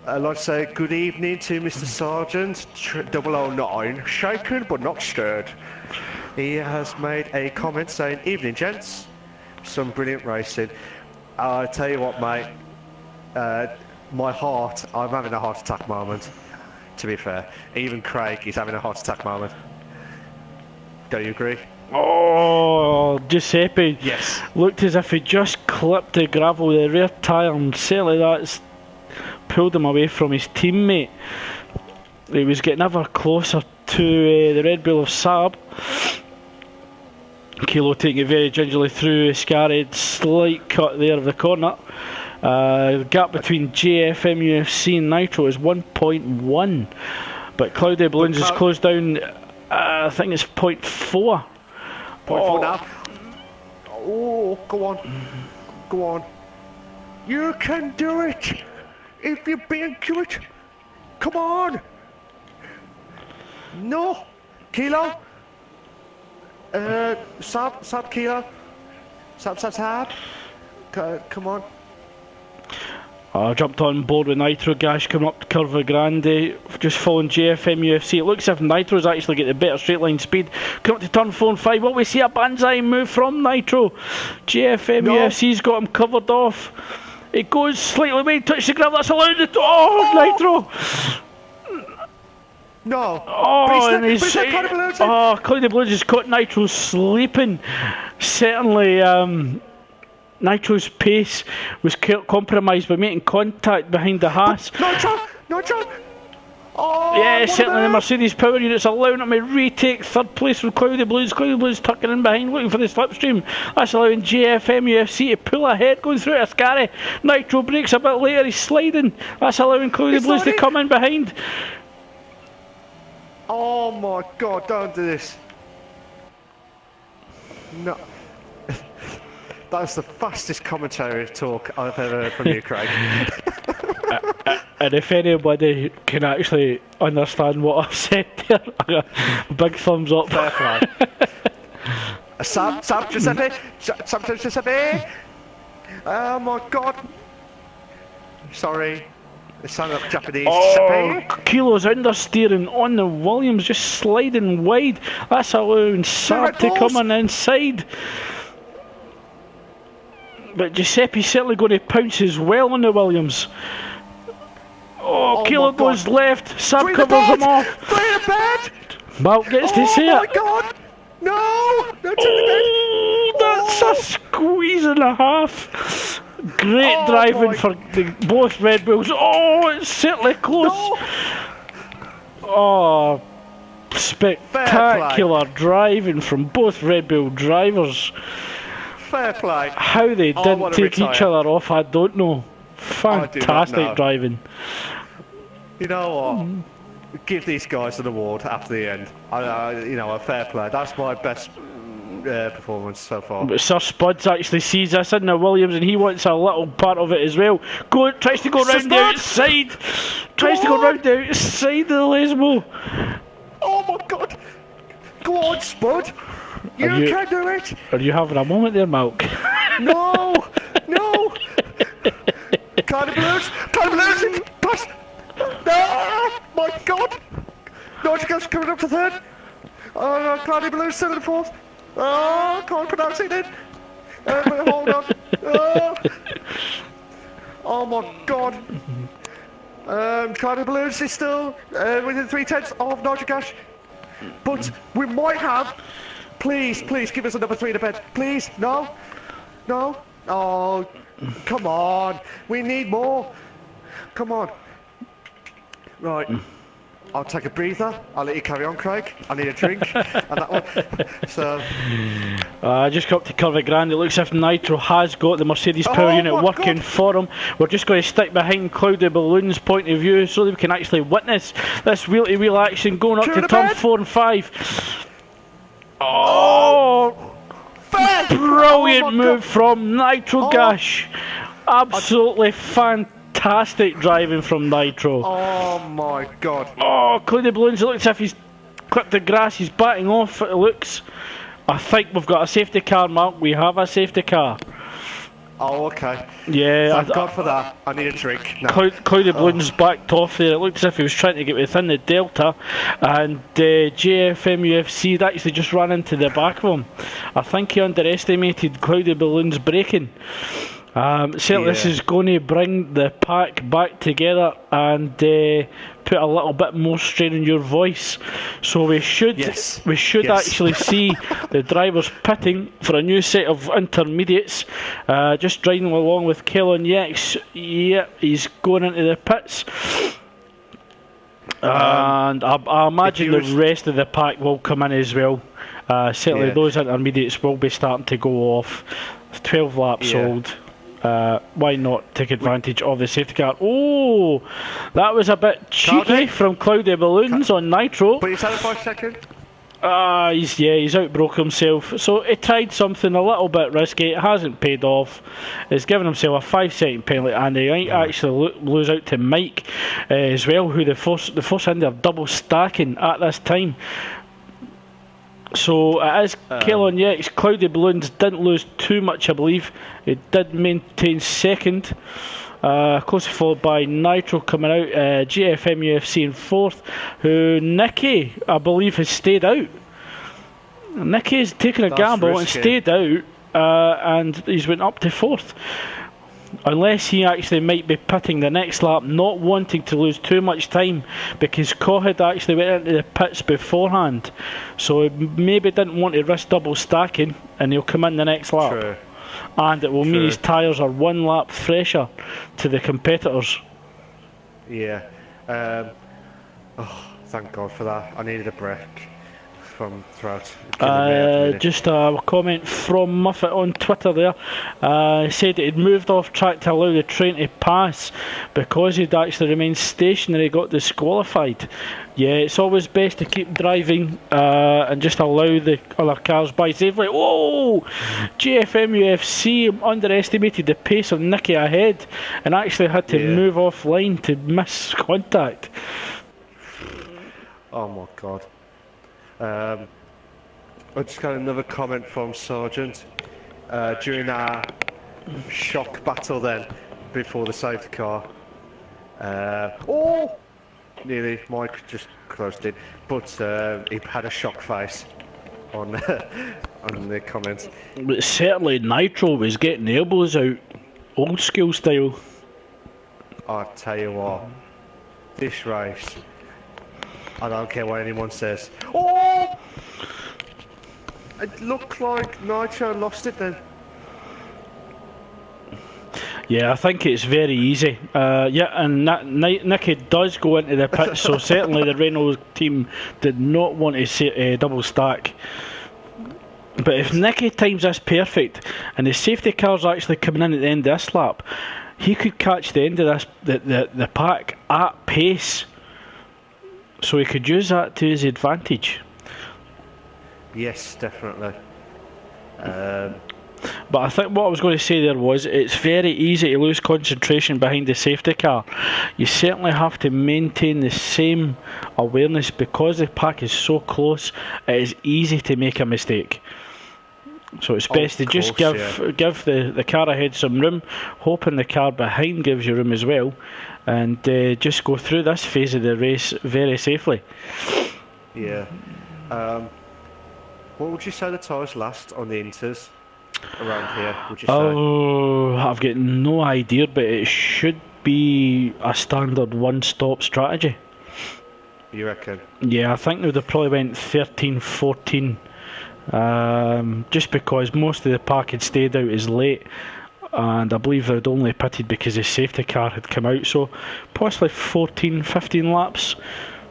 Speaker 2: like to say good evening to Mr. Sergeant 009. Shaken but not stirred. He has made a comment saying, "Evening, gents. Some brilliant racing." I tell you what, mate. My heart, I'm having a heart attack moment, to be fair. Even Craig is having a heart attack moment. Don't you agree?
Speaker 1: Oh, Giuseppe
Speaker 2: Yes.
Speaker 1: looked as if he just clipped the gravel with the rear tyre, and certainly that's pulled him away from his teammate. He was getting ever closer to the Red Bull of Saab. Kilo taking it very gingerly through Ascari, slight cut there of the corner. The gap between JFM UFC and Nitro is 1.1, but Cloudy Balloons has closed down. I think it's 0.4.
Speaker 2: 0.4 now. Oh, go on, go on. You can do it if you're being cute. Come on. No, Kilo. Sab Kilo. Sab. Come on.
Speaker 1: I jumped on board with Nitro Gash coming up to Curva Grande, just following JFM UFC. It looks as if Nitro's actually get the better straight line speed. Coming up to turn 4 and 5, what we see a banzai move from Nitro. JFM UFC's got him covered off. It goes slightly away, touch the gravel, that's allowed it. Nitro!
Speaker 2: No.
Speaker 1: Cloudy Balloons has caught Nitro sleeping. Certainly, Nitro's pace was compromised by making contact behind the Haas.
Speaker 2: Nitro! Oh,
Speaker 1: yeah, certainly the Mercedes power units allowing him to retake 3rd place from Cloudy Blues. Cloudy Blues tucking in behind, looking for the slipstream. That's allowing JFM UFC to pull ahead, going through Ascari. Nitro breaks a bit later, he's sliding. That's allowing Cloudy Blues to come in behind.
Speaker 2: Oh my god, don't do this. No. That's the fastest commentary talk I've ever heard from you, Craig.
Speaker 1: And if anybody can actually understand what I've said there, big thumbs up.
Speaker 2: Fair play. Sab Giuseppe. Oh my god. Sorry. It sounded like Japanese.
Speaker 1: Kilo's understeering on the Williams, just sliding wide. That's allowing Sab to come on inside. But Giuseppe's certainly going to pounce as well on the Williams. Kilo goes left, Sab covers him off. Malk gets to see it.
Speaker 2: Oh my god! No!
Speaker 1: That's a squeeze and a half. Great driving for both Red Bulls. It's certainly close. No. Spectacular driving from both Red Bull drivers.
Speaker 2: fair play.
Speaker 1: How they didn't
Speaker 2: wanna
Speaker 1: take each
Speaker 2: retire.
Speaker 1: other off, I don't know. Fantastic
Speaker 2: know.
Speaker 1: driving.
Speaker 2: You know what? Give these guys an award after the end. You know, a fair play. That's my best performance so far.
Speaker 1: But Sir Spuds actually sees this in the Williams and he wants a little part of it as well. Tries to go round the outside. Tries to go round the outside of the Lesmo.
Speaker 2: Oh my God! Go on, Spud! You can do it!
Speaker 1: Are you having a moment there, Malk?
Speaker 2: No! No! Kind of blues! Pass! No! My God! Nautica's coming up to third. Oh no, Cloudy Blues still in fourth. Oh, can't pronounce it then. Hold on. Oh my God. Cloudy Blues is still within 3/10 of Nauticash. But we might have. Please give us another 3 to bed. Please, no. Oh, come on. We need more. Come on. Right. I'll take a breather. I'll let you carry on, Craig. I need a drink. And that one. So.
Speaker 1: Just got up to Curva Grand. It looks as if Nitro has got the Mercedes power unit working for him. We're just going to stick behind Cloudy Balloon's point of view so that we can actually witness this wheel-to-wheel action going up to turn 4 and 5. Oh! Brilliant move from Nitro Gash. Absolutely fantastic driving from Nitro.
Speaker 2: Oh my God.
Speaker 1: Oh, Cloudy Balloons, it looks as if he's clipped the grass, he's batting off, it looks. I think we've got a safety car, Mark. We have a safety car.
Speaker 2: Oh, okay.
Speaker 1: Yeah.
Speaker 2: Thank God for that. I need a drink now.
Speaker 1: Cloudy Balloons backed off there. It looked as if he was trying to get within the Delta, and JFM UFC had actually just ran into the back of him. I think he underestimated Cloudy Balloons braking. Certainly this is going to bring the pack back together and put a little bit more strain on your voice. So we should actually see the drivers pitting for a new set of intermediates. Just driving along with Kellon Yex. Yeah, he's going into the pits. And I imagine the rest of the pack will come in as well. Certainly those intermediates will be starting to go off. 12 laps old. Why not take advantage of the safety car? Oh, that was a bit cheeky from Cloudy Balloons on Nitro.
Speaker 2: But he's had it for a second.
Speaker 1: He's outbroke himself. So he tried something a little bit risky. It hasn't paid off. He's given himself a 5-second penalty, and he might actually lose out to Mike as well, who the force in there double stacking at this time. So it is Kellon Yex. Cloudy Balloons didn't lose too much, I believe. It did maintain second. Closely followed by Nitro coming out. GFM UFC in fourth. Who Nicky, I believe, has stayed out. Nicky's taken a gamble and stayed out. And he's went up to fourth. Unless he actually might be pitting the next lap, not wanting to lose too much time, because Cohid actually went into the pits beforehand, so he maybe didn't want to risk double stacking, and he'll come in the next lap.
Speaker 2: True.
Speaker 1: And it will mean his tyres are 1 lap fresher to the competitors.
Speaker 2: Yeah. Thank God for that. I needed a break from throughout.
Speaker 1: Just a comment from Muffet on Twitter there. Said he'd moved off track to allow the train to pass because he'd actually remained stationary, got disqualified. Yeah, it's always best to keep driving and just allow the other cars by safely. Whoa! GFM UFC underestimated the pace of Nicky ahead and actually had to move offline to miss contact.
Speaker 2: Oh my God. I just got another comment from Sargent during our shock battle then, before the safety car. Nearly, Mike just closed it, but he had a shock face on on the comments.
Speaker 1: But certainly Nitro was getting the elbows out, old school style.
Speaker 2: I tell you what, this race, I don't care what anyone says. Oh! It looked like Nitro lost it then.
Speaker 1: Yeah, I think it's very easy. And Nicky does go into the pit, so certainly the Renault team did not want to double stack. But if Nicky times this perfect, and the safety car's actually coming in at the end of this lap, he could catch the end of this the pack at pace, so he could use that to his advantage.
Speaker 2: Yes, definitely.
Speaker 1: But I think what I was going to say there was, it's very easy to lose concentration behind the safety car. You certainly have to maintain the same awareness because the pack is so close. It is easy to make a mistake. So it's best to just give the car ahead some room, hoping the car behind gives you room as well, and just go through this phase of the race very safely.
Speaker 2: Yeah. What would you say the tyres last on the Inters around here, would you say?
Speaker 1: Oh, I've got no idea, but it should be a standard one-stop strategy.
Speaker 2: You reckon?
Speaker 1: Yeah, I think they would have probably went 13, 14, just because most of the pack had stayed out as late, and I believe they'd only pitted because the safety car had come out, so possibly 14, 15 laps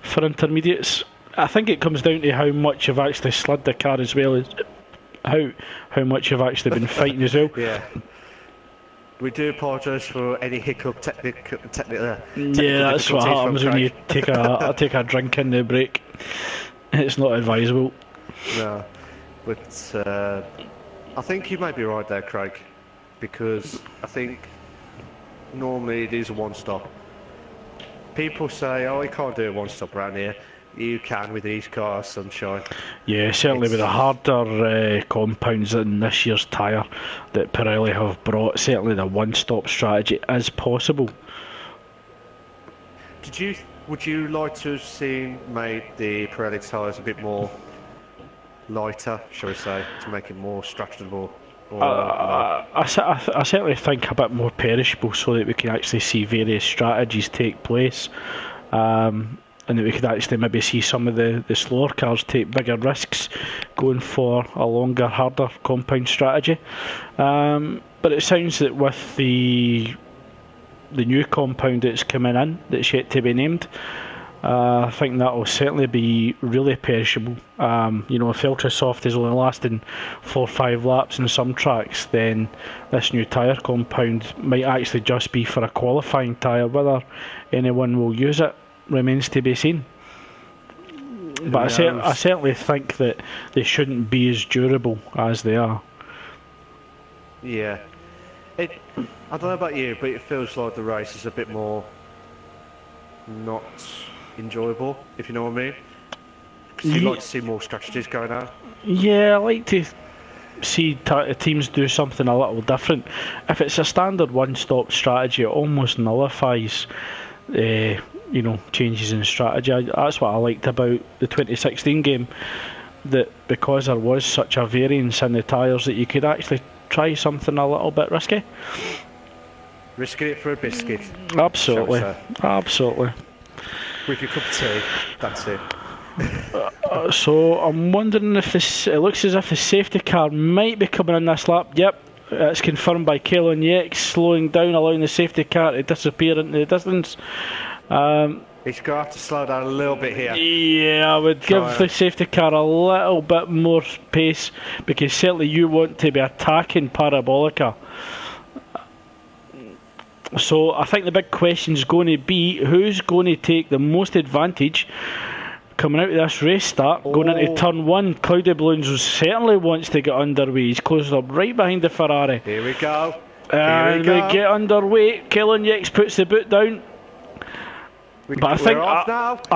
Speaker 1: for intermediates. I think it comes down to how much you've actually slid the car as well as how much you've actually been fighting as well.
Speaker 2: Yeah. We do apologise for any hiccup technical
Speaker 1: Yeah, that's what happens when you take a drink in the break. It's not advisable.
Speaker 2: No, but I think you might be right there, Craig, because I think normally it is a one-stop. People say, oh, you can't do a one-stop around here. You can with these cars, sunshine. Yeah, certainly with the harder compounds in this year's tyre that Pirelli have brought, certainly the one-stop strategy is possible. Would you like to have seen made the Pirelli tyres a bit more lighter, shall we say, to make it more structurable? I certainly think a bit more perishable, so that we can actually see various strategies take place. And that we could actually maybe see some of the slower cars take bigger risks going for a longer, harder compound strategy. But it sounds that with the new compound that's coming in, that's yet to be named, I think that will certainly be really perishable. If Ultra Soft is only lasting 4 or 5 laps in some tracks, then this new tyre compound might actually just be for a qualifying tyre. Whether anyone will use it remains to be seen. But I certainly think that they shouldn't be as durable as they are. Yeah. I don't know about you, but it feels like the race is a bit more not enjoyable, if you know what I mean. Because you'd like to see more strategies going on. Yeah, I like to see teams do something a little different. If it's a standard one-stop strategy, it almost nullifies changes in strategy. That's what I liked about the 2016 game, that because there was such a variance in the tyres, that you could actually try something a little bit risky. Risking it for a biscuit. Absolutely. Absolutely. With your cup of tea, that's it. So I'm wondering if it looks as if the safety car might be coming in this lap. Yep. It's confirmed by Kellen Yex, slowing down, allowing the safety car to disappear into the distance. He's going to have to slow down a little bit here. Yeah, I would give the safety car a little bit more pace, because certainly you want to be attacking Parabolica. So I think the big question is going to be, who's going to take the most advantage coming out of this race start, going into turn 1. Cloudy Balloons certainly wants to get underway. He's closed up right behind the Ferrari. Here we go. And we get underway. Kellen Yex puts the boot down. But I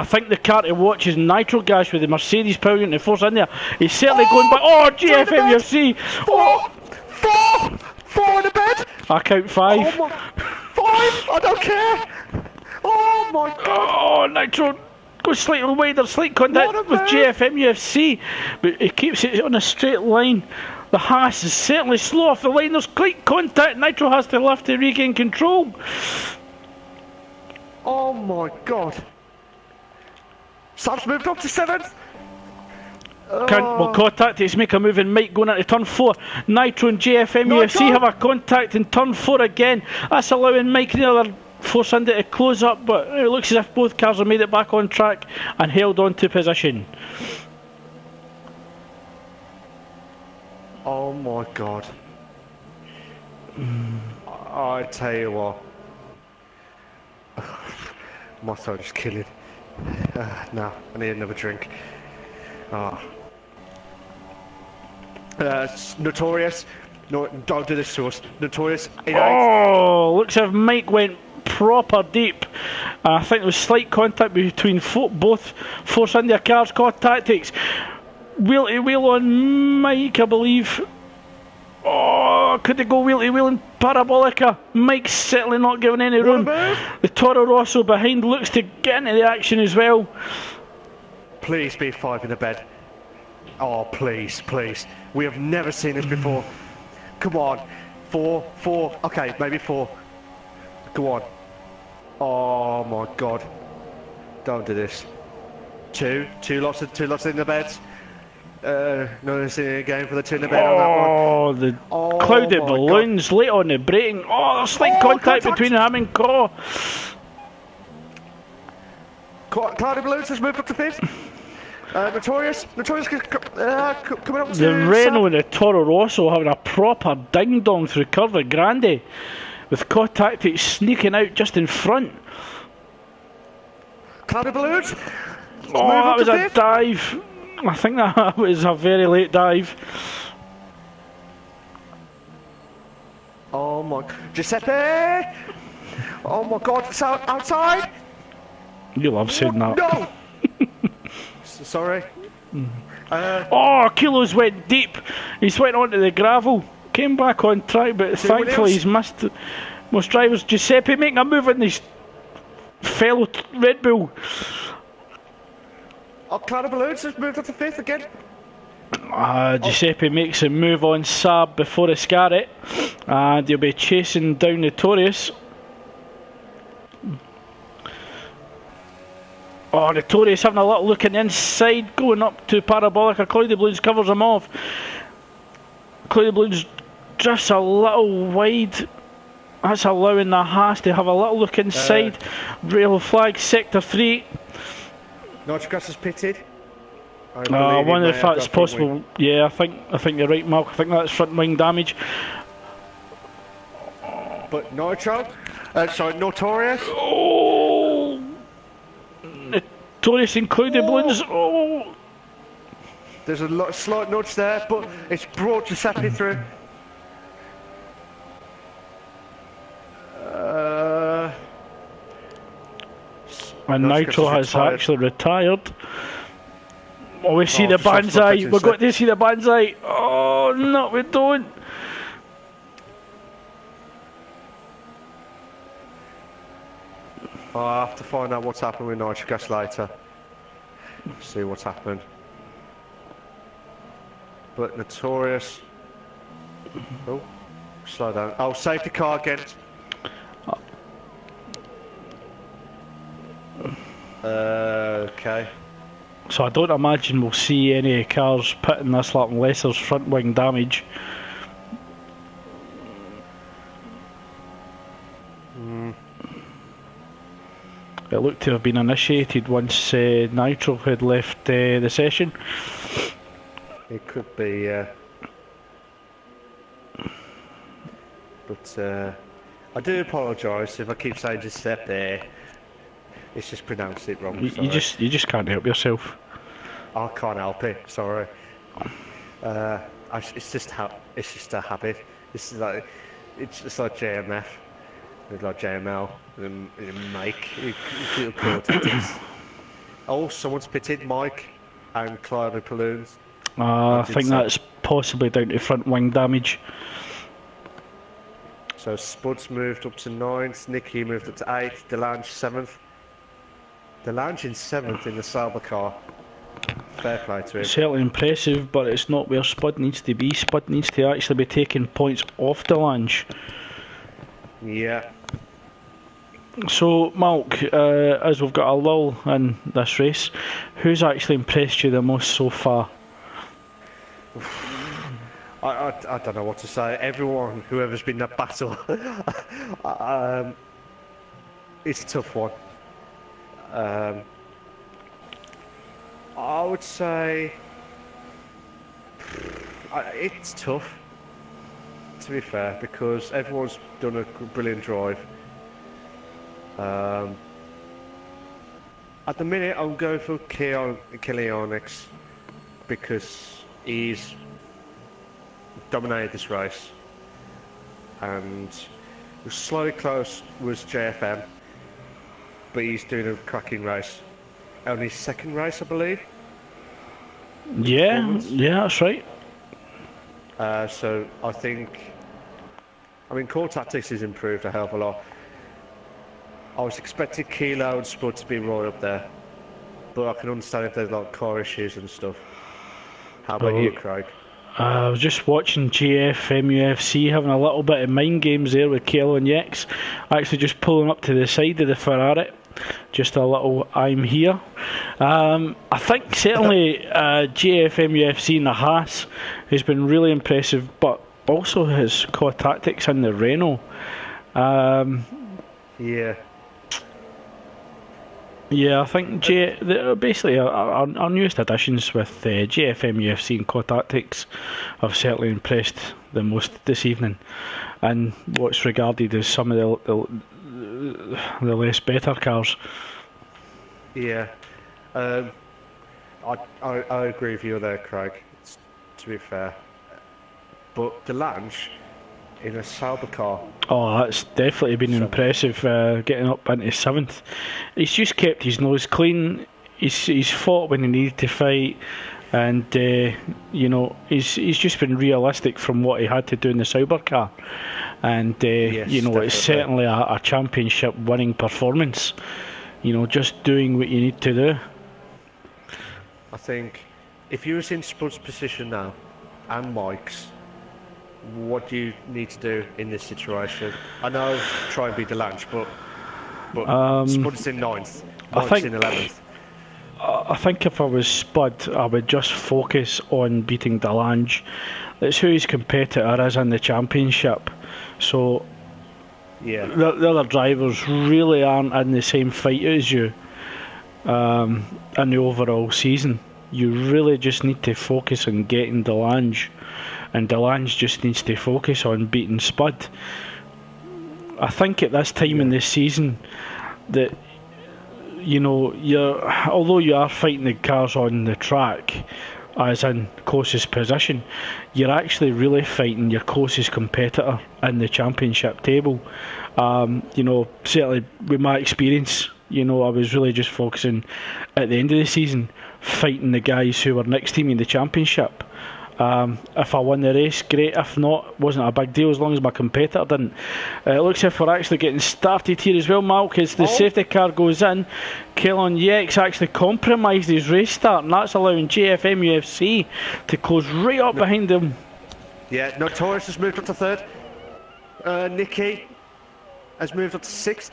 Speaker 2: think the car to watch is Nitro Gas with the Mercedes powering the force in there. He's certainly going by. Oh, GFM UFC. Four in the bed. I count 5. 5. I don't care. Oh my God. Oh, Nitro goes slightly wider, slight contact with GFM UFC, but he keeps it on a straight line. The Haas is certainly slow off the line. There's slight contact. Nitro has to lift to regain control. Oh my God. Sam's moved up to 7th. Well, contact is make a move and Mike going into turn 4. Nitro and JFM UFC have a contact in turn 4 again. That's allowing Mike and the other Force India to close up, but it looks as if both cars have made it back on track and held on to position. Oh my God. I tell you what. My throat is killing. No, I need another drink. Notorious. No, don't do this to us. Notorious.
Speaker 1: Oh, looks as if Mike went proper deep. I think there was slight contact between both Force India cars. Car tactics. Wheel to wheel on Mike, I believe. Oh, could they go wheel to wheel in Parabolica? Mike's certainly not giving any room. The Toro Rosso behind looks to get into the action as well.
Speaker 2: Please be 5 in the bed. Oh, please, please. We have never seen this before. Come on. 4. Okay, maybe 4. Go on. Oh my God. Don't do this. 2 lots in the beds. No seeing again for the 2 in the bed on that one.
Speaker 1: The clouded balloons late on the braking. Oh, there's slight contact between him and Caw.
Speaker 2: Cloudy balloons has moved up to 5th. Notorious coming up to
Speaker 1: the Renault and the Toro Rosso having a proper ding dong through Curva Grande, with Caw Tactics sneaking out just in front.
Speaker 2: Cloudy balloons.
Speaker 1: Oh, that was a dive. I think that was a very late dive.
Speaker 2: Oh my, Giuseppe! Oh my God, it's outside.
Speaker 1: You love saying that.
Speaker 2: No. Sorry.
Speaker 1: Oh, Kilos went deep. He's went onto the gravel, came back on track, but thankfully he's missed most drivers. Giuseppe making a move on his fellow Red Bull.
Speaker 2: Oh, Cloud of Balloons has moved up to 5th again.
Speaker 1: Giuseppe makes a move on Saab before Iscariot, and he'll be chasing down Notorious. Oh, Notorious having a little look in the inside, going up to Parabolica. Cloudy Balloons covers him off. Cloudy Balloons just a little wide. That's allowing the Haas to have a little look inside. Rail flag, sector 3.
Speaker 2: Nitrogas is pitted.
Speaker 1: I wonder if that's possible. Yeah, I think you're right, Mark. I think that's front wing damage.
Speaker 2: But Notorious.
Speaker 1: Oh, Notorious and Cloudy Balloons. Oh,
Speaker 2: there's a slight nudge there, but it's brought Giuseppe through.
Speaker 1: And Nitro has actually retired. Oh, we see the Banzai. We've got to see the Banzai. Oh, no, we don't.
Speaker 2: I'll have to find out what's happened with Nitrogas later. See what's happened. But Notorious. Oh, slow down. Oh, safety car again. Okay.
Speaker 1: So I don't imagine we'll see any cars pitting this lap unless there's front wing damage. It looked to have been initiated once Nitro had left the session.
Speaker 2: It could be, but I do apologise if I keep saying Giuseppe. It's just pronounced it wrong.
Speaker 1: You just can't help yourself.
Speaker 2: I can't help it. Sorry. It's just a habit. It's like JMF, it's like JML, and Mike. Oh, someone's pitted Mike and Cloudy Balloons.
Speaker 1: I think that's possibly down to front wing damage.
Speaker 2: So Spud's moved up to 9th, Nicky moved up to 8th, Delange 7th. Delange in 7th in the Sauber car. Fair play to him.
Speaker 1: Certainly impressive, but it's not where Spud needs to be. Spud needs to actually be taking points off Delange.
Speaker 2: Yeah.
Speaker 1: So, Malk, as we've got a lull in this race, who's actually impressed you the most so far?
Speaker 2: I don't know what to say. Everyone, whoever's been in that battle, it's a tough one. I would say It's tough, to be fair, because everyone's done a brilliant drive. At the minute, I'm going for Kilianix because he's dominated this race, and slightly close was JFM, but he's doing a cracking race. Only his second race, I believe.
Speaker 1: Yeah, that's right.
Speaker 2: So I mean, core tactics has improved a hell of a lot. I was expecting Kilo and Spud to be right up there, but I can understand if there's like car issues and stuff. How about you, Craig?
Speaker 1: I was just watching GFMUFC having a little bit of mind games there with Kale and Yex, actually just pulling up to the side of the Ferrari. Just a little I'm here. I think certainly GFMUFC in the Haas has been really impressive, but also his core tactics in the Renault. Yeah, I think basically our newest additions with JFM, UFC and core tactics have certainly impressed the most this evening, and what's regarded as some of the less better cars.
Speaker 2: Yeah, I agree with you there, Craig. To be fair, but Delange in a Sauber car.
Speaker 1: Oh, that's definitely been impressive, getting up into 7th. He's just kept his nose clean. He's fought when he needed to fight, and he's just been realistic from what he had to do in the Sauber car. And
Speaker 2: yes,
Speaker 1: it's certainly a championship winning performance. Just doing what you need to do.
Speaker 2: I think if you was in Spud's position now, and Mike's, what do you need to do in this situation? I know try and beat Delange, but Spud's in 9th, Mike's in 11th.
Speaker 1: I think if I was Spud, I would just focus on beating Delange. That's who his competitor is in the championship. So
Speaker 2: yeah,
Speaker 1: the other drivers really aren't in the same fight as you in the overall season. You really just need to focus on getting Delange, and Delange just needs to focus on beating Spud. I think at this time in this season that although you are fighting the cars on the track as in closest position, you're actually really fighting your closest competitor in the championship table. Certainly with my experience, I was really just focusing at the end of the season fighting the guys who were next to me in the championship. If I won the race, great. If not, wasn't a big deal as long as my competitor didn't. It looks as if we're actually getting started here as well, Malk, as the safety car goes in. Kellon Yex actually compromised his race start, and that's allowing JFM UFC to close right up behind him.
Speaker 2: Yeah, Notorious has moved up to 3rd. Nicky has moved up to 6th.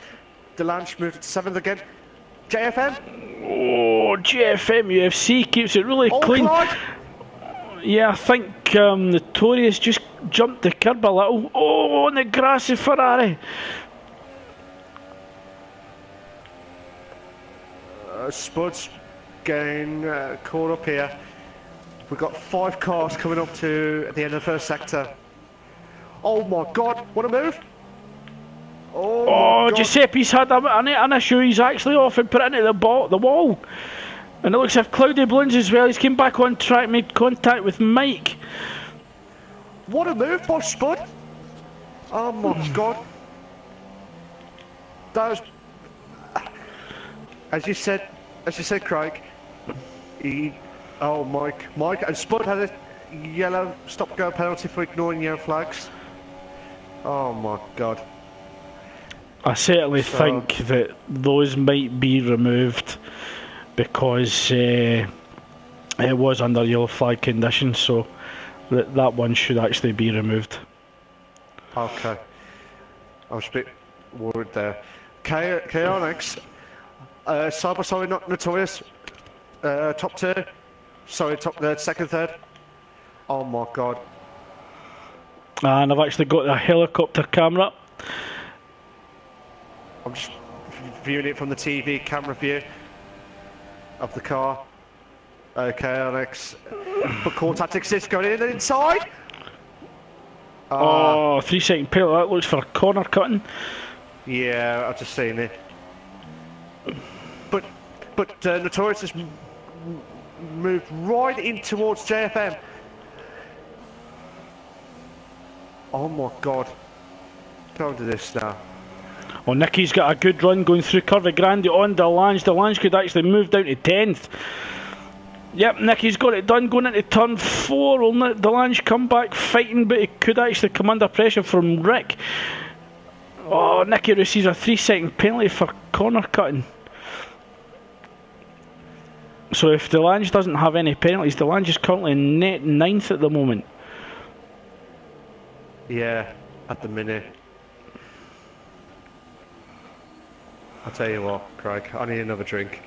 Speaker 2: Delange moved up to 7th again. JFM?
Speaker 1: Oh, JFM UFC keeps it really clean.
Speaker 2: Clyde.
Speaker 1: Yeah, I think Notorious just jumped the curb a little. Oh, on the grassy Ferrari.
Speaker 2: Spud's getting caught up here. We've got 5 cars coming up to the end of the 1st sector. Oh my God, what a move! Oh
Speaker 1: Giuseppe's had an issue. He's actually off and put it into the wall. And it looks as if Cloudy Balloons as well. He's came back on track, made contact with Mike.
Speaker 2: What a move by Spud! Oh my God! That was, as you said, Craig. Mike and Spud had a yellow stop-go penalty for ignoring yellow flags. Oh my God!
Speaker 1: I certainly think that those might be removed, because it was under yellow flag conditions, so that one should actually be removed.
Speaker 2: Okay. I was a bit worried there. Chaotix, sorry, not Notorious. Top 2. Sorry, top 2nd, 3rd. Oh my God.
Speaker 1: And I've actually got a helicopter camera.
Speaker 2: I'm just viewing it from the TV camera view of the car. Okay, Alex. But contact exists going in and inside.
Speaker 1: Oh, 3-second penalty. That looks for a corner cutting.
Speaker 2: Yeah, I've just seen it. But Notorious has moved right in towards JFM. Oh my God. Go to this now.
Speaker 1: Well, Nicky's got a good run going through Curvy Grande on Delange. Delange could actually move down to 10th. Yep, Nicky's got it done going into turn 4. Will Delange come back fighting, but he could actually come under pressure from Rick. Oh, Nicky receives a 3-second penalty for corner cutting. So if Delange doesn't have any penalties, Delange is currently net 9th at the moment.
Speaker 2: Yeah, at the minute. I'll tell you what, Craig, I need another drink.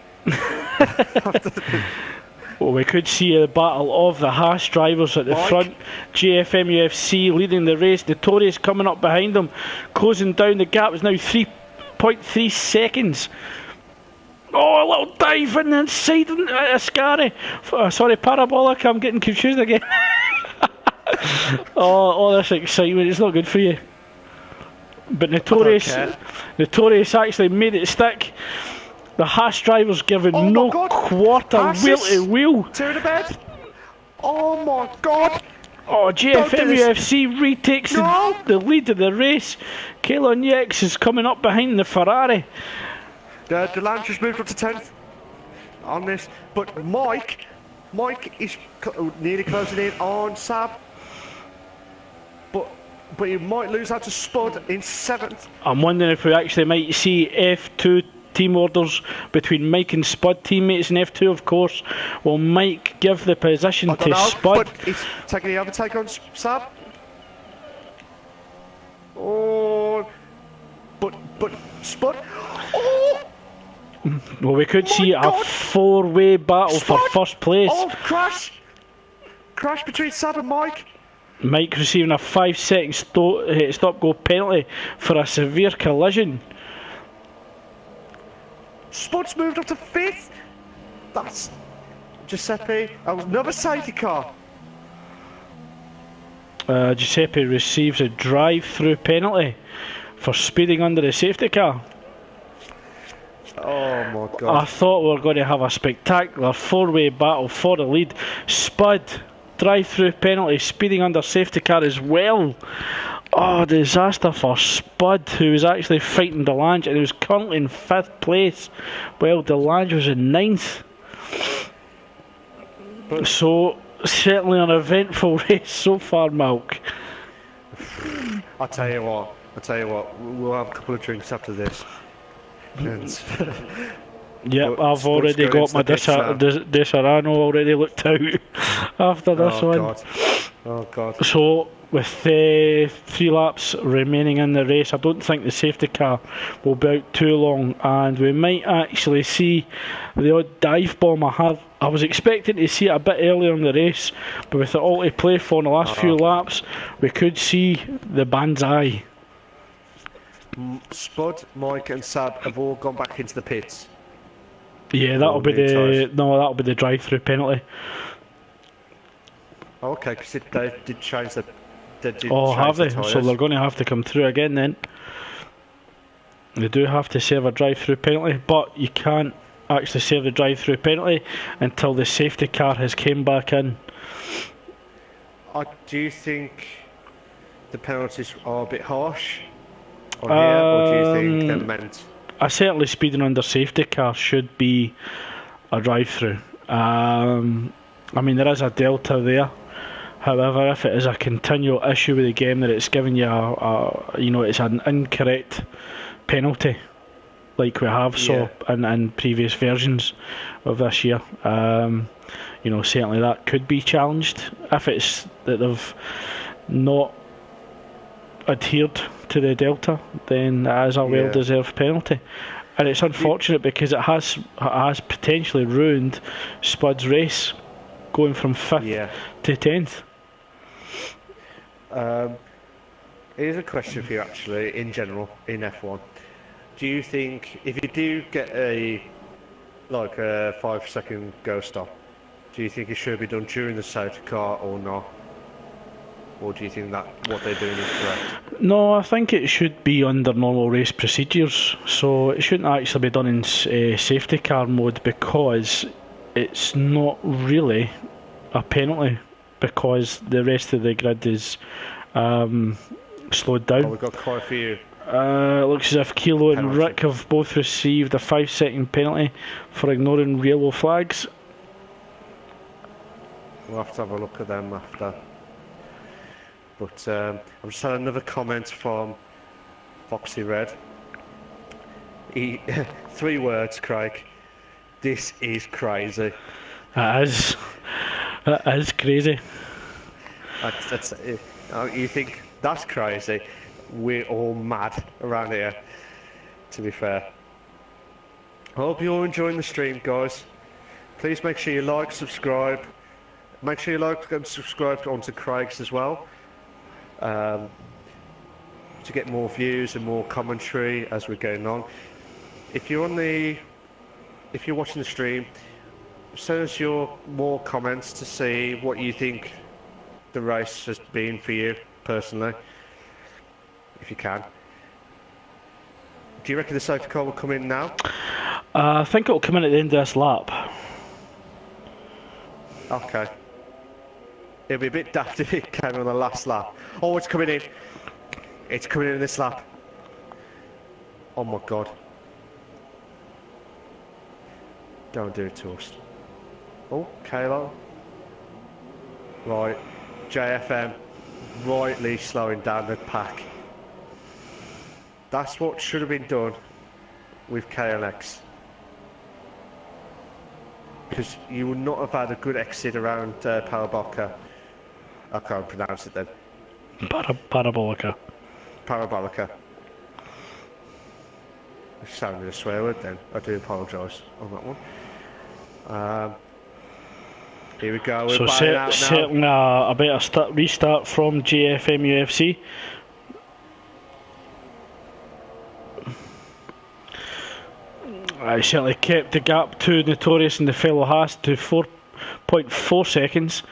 Speaker 1: Well, we could see a battle of the Haas drivers at the front. JFM UFC leading the race. Notorious coming up behind them, closing down the gap. It's now 3.3 seconds. Oh, a little dive in the inside Ascari. Sorry, Parabolic, I'm getting confused again. Oh, all this excitement, it's not good for you. But Notorious actually made it stick. The Haas drivers giving no quarter wheel to wheel.
Speaker 2: To the bed. Oh my God.
Speaker 1: Oh, JFM UFC retakes the lead of the race. Kalon Yex is coming up behind the Ferrari.
Speaker 2: The Delange has moved up to 10th on this, but Mike is nearly closing in on Sab. But he might lose out to Spud in 7th.
Speaker 1: I'm wondering if we actually might see F2 team orders between Mike and Spud teammates in F2, of course. Will Mike give the position to Spud?
Speaker 2: But he's taking the overtake on Sab. Oh, but Spud. Oh.
Speaker 1: Well, we could see a 4-way battle for first place.
Speaker 2: Oh, crash between Sab and Mike.
Speaker 1: Mike receiving a 5-second stop-go penalty for a severe collision.
Speaker 2: Spud's moved up to 5th. That's Giuseppe. That was another safety car.
Speaker 1: Giuseppe receives a drive-through penalty for speeding under the safety car.
Speaker 2: Oh my God.
Speaker 1: I thought we were going to have a spectacular 4-way battle for the lead. Spud, drive-through penalty, speeding under safety car as well. Oh, disaster for Spud, who was actually fighting Delange, and he was currently in 5th place, while Delange was in 9th. So, certainly an eventful race so far, Malk.
Speaker 2: I'll tell you what, we'll have a couple of drinks after this.
Speaker 1: Yep, I've already got my Desarano already looked out after this one.
Speaker 2: God. Oh God.
Speaker 1: So, with 3 laps remaining in the race, I don't think the safety car will be out too long, and we might actually see the odd dive bomb. I was expecting to see it a bit earlier in the race, but with it all to play for in the last few laps, we could see the banzai.
Speaker 2: Spud, Mike and Sab have all gone back into the pits.
Speaker 1: Yeah, that'll be the drive-through penalty.
Speaker 2: Okay, because they did change the.
Speaker 1: Have they? So they're going to have to come through again then. They do have to serve a drive-through penalty, but you can't actually serve the drive-through penalty until the safety car has came back in.
Speaker 2: Do you think the penalties are a bit harsh on here, or do you think they're meant?
Speaker 1: Certainly speeding under safety car should be a drive-through. I mean, there is a delta there. However, if it is a continual issue with the game that it's giving you it's an incorrect penalty, like we have saw in previous versions of this year, certainly that could be challenged. If it's that they've not adhered to the delta, then it is a well-deserved penalty, and it's unfortunate because it has potentially ruined Spud's race, going from 5th to 10th.
Speaker 2: Here's a question for you, actually, in general, in F1. Do you think, if you do get a 5-second go stop, Do you think it should be done during the safety car or not? Or do you think that what they're doing is correct?
Speaker 1: No, I think it should be under normal race procedures. So it shouldn't actually be done in safety car mode, because it's not really a penalty, because the rest of the grid is slowed down.
Speaker 2: Oh, we've got quite a few.
Speaker 1: It looks as if Kilo and
Speaker 2: Penalty.
Speaker 1: Rick have both received a 5-second penalty for ignoring yellow flags.
Speaker 2: We'll have to have a look at them after. But I've just had another comment from Foxy Red. 3 words, Craig. This is crazy.
Speaker 1: That is crazy.
Speaker 2: You think that's crazy? We're all mad around here, to be fair. I hope you're all enjoying the stream, guys. Please make sure you like, subscribe. Make sure you like and subscribe onto Craig's as well. To get more views and more commentary as we're going on. If you're watching the stream, send us your more comments to see what you think the race has been for you personally, if you can. Do you reckon the safety car will come in now?
Speaker 1: I think it'll come in at the end of this lap.
Speaker 2: Okay. It'll be a bit daft if it came on the last lap. Oh, it's coming in. It's coming in this lap. Oh my god. Don't do it to us. Oh, Kayla. Right. JFM rightly slowing down the pack. That's what should have been done with KLX. Because you would not have had a good exit around Parabolica. I can't pronounce it then.
Speaker 1: Parabolica.
Speaker 2: Parabolica. It sounded a swear word then. I do apologise on that one. Here we go. We're
Speaker 1: So
Speaker 2: buying out now.
Speaker 1: certainly a better restart from GFM UFC. I certainly kept the gap to Notorious and the fellow Haas to 4.4 seconds.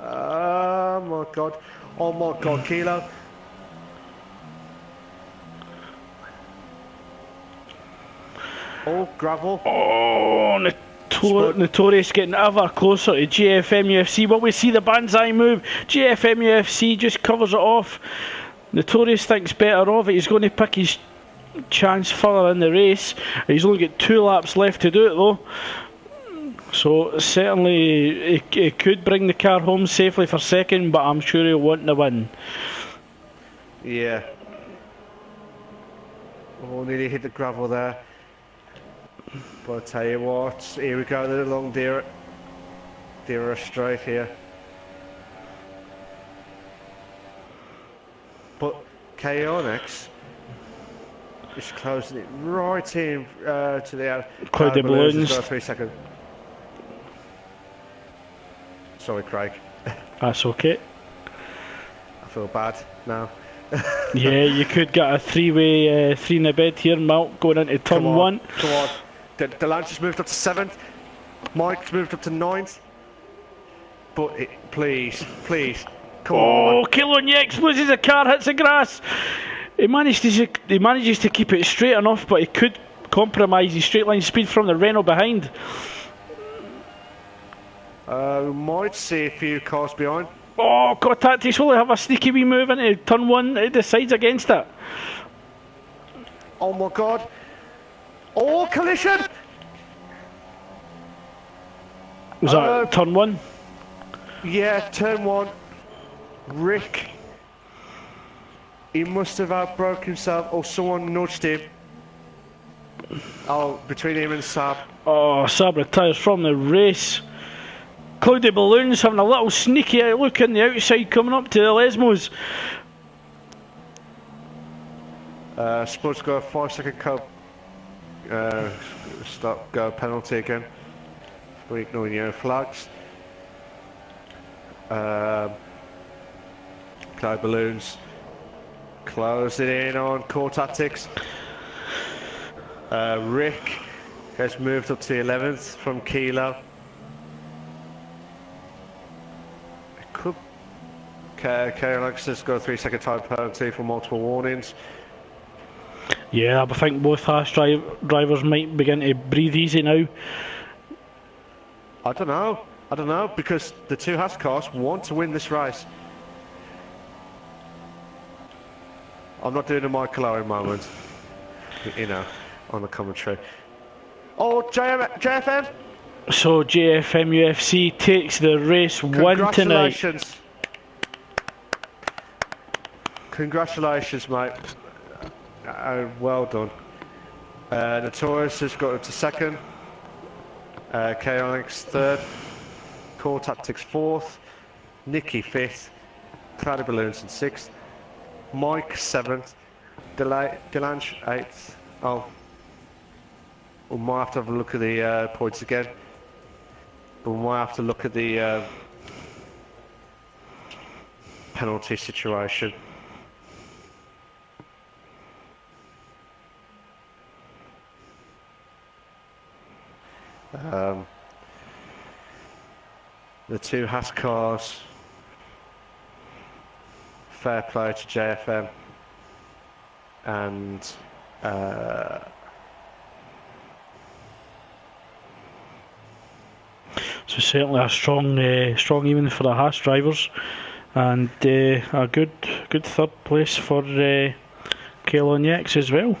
Speaker 2: Oh my god. Oh my god, Kilo. Oh, gravel.
Speaker 1: Oh, Notorious getting ever closer to GFM UFC. Will we see the banzai move? GFM UFC just covers it off. Notorious thinks better of it. He's going to pick his chance further in the race. He's only got 2 laps left to do it though. So certainly he could bring the car home safely for second, but I'm sure he'll want the win.
Speaker 2: Yeah. Oh, nearly hit the gravel there. But I'll tell you what, here we go, the long Dira straight here. But KONX is closing it right in to the
Speaker 1: Cloud the balloons.
Speaker 2: 3 seconds. Sorry, Craig.
Speaker 1: That's okay.
Speaker 2: I feel bad now.
Speaker 1: Yeah, you could get a three-way, 3 in a bed here, Mount, going into turn 1.
Speaker 2: Come on. The Lance has moved up to 7th. Mike's moved up to 9th. But please, come on.
Speaker 1: Oh, Kilo and Yex loses the car, hits the grass. He manages to keep it straight enough, but he could compromise his straight line speed from the Renault behind.
Speaker 2: We might see a few cars behind.
Speaker 1: Oh, God, Tactics will have a sneaky wee move into turn 1. It decides against it.
Speaker 2: Oh my god. Oh, collision!
Speaker 1: Was that turn 1?
Speaker 2: Yeah, turn 1. Rick. He must have outbroke himself, or someone nudged him. Oh, between him and Sab.
Speaker 1: Oh, Sab retires from the race. Cloudy Balloons having a little sneaky look on the outside coming up to the Lesmos.
Speaker 2: Spud's got a 5-second go penalty again for ignoring yellow flags. Cloud Balloons closing in on Core Tactics. Rick has moved up to the 11th from Kilo. It could. Alex has got a 3-second time penalty for multiple warnings.
Speaker 1: Yeah, I think both Haas drivers might begin to breathe easy now.
Speaker 2: I don't know, because the two Haas cars want to win this race. I'm not doing a Michael Owen moment, you know, on the commentary. Oh, JFM!
Speaker 1: So JFM UFC takes the race 1 tonight.
Speaker 2: Congratulations. Congratulations, mate. Well done. Notorious has got up to 2nd. Chaotix 3rd. Core Tactics 4th. Nicky 5th. Cloudy Balloons in 6th. Mike 7th. Delange 8th. Oh. We might have to have a look at the points again. But we might have to look at the penalty situation. The two Haas cars, fair play to JFM, and
Speaker 1: so certainly a strong evening for the Haas drivers, and a good 3rd place for Kayla and Yax as well.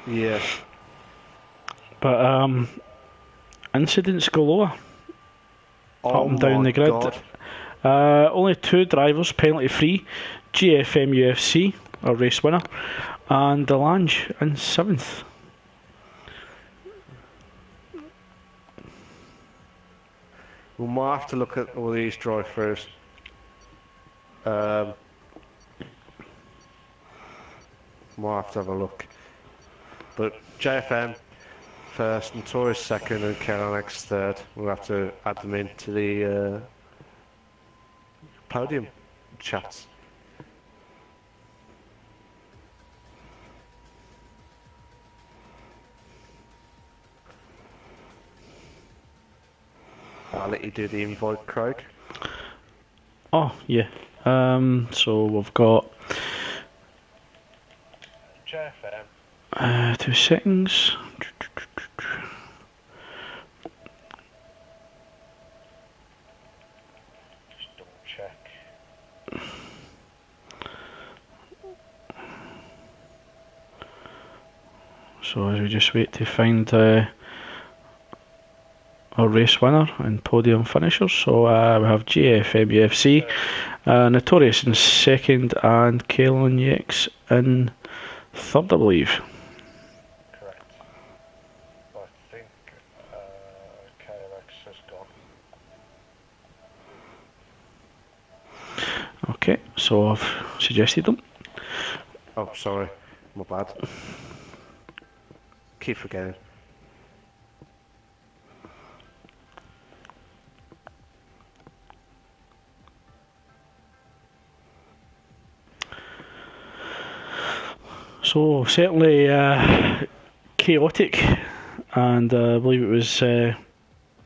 Speaker 2: Yeah.
Speaker 1: But incidents galore up and down the grid. Only 2 drivers penalty free. GFM UFC, a race winner, and Delange in 7th.
Speaker 2: We might have to look at all these drive-throughs. Might have to have a look. But JFM 1st, Notorious 2nd, and Alex 3rd. We'll have to add them into the podium chats. I'll let you do the invite, Craig.
Speaker 1: Oh, yeah. So we've got
Speaker 2: JFM.
Speaker 1: 2 seconds.
Speaker 2: Just double check.
Speaker 1: So as we just wait to find our race winner and podium finishers, so we have GFM UFC, Notorious in 2nd, and Kaelin Yax in 3rd, I believe.
Speaker 2: Correct. I think KLX has gone.
Speaker 1: Okay, so I've suggested them.
Speaker 2: Oh, sorry. My bad. Keep forgetting.
Speaker 1: So certainly chaotic, and I believe it was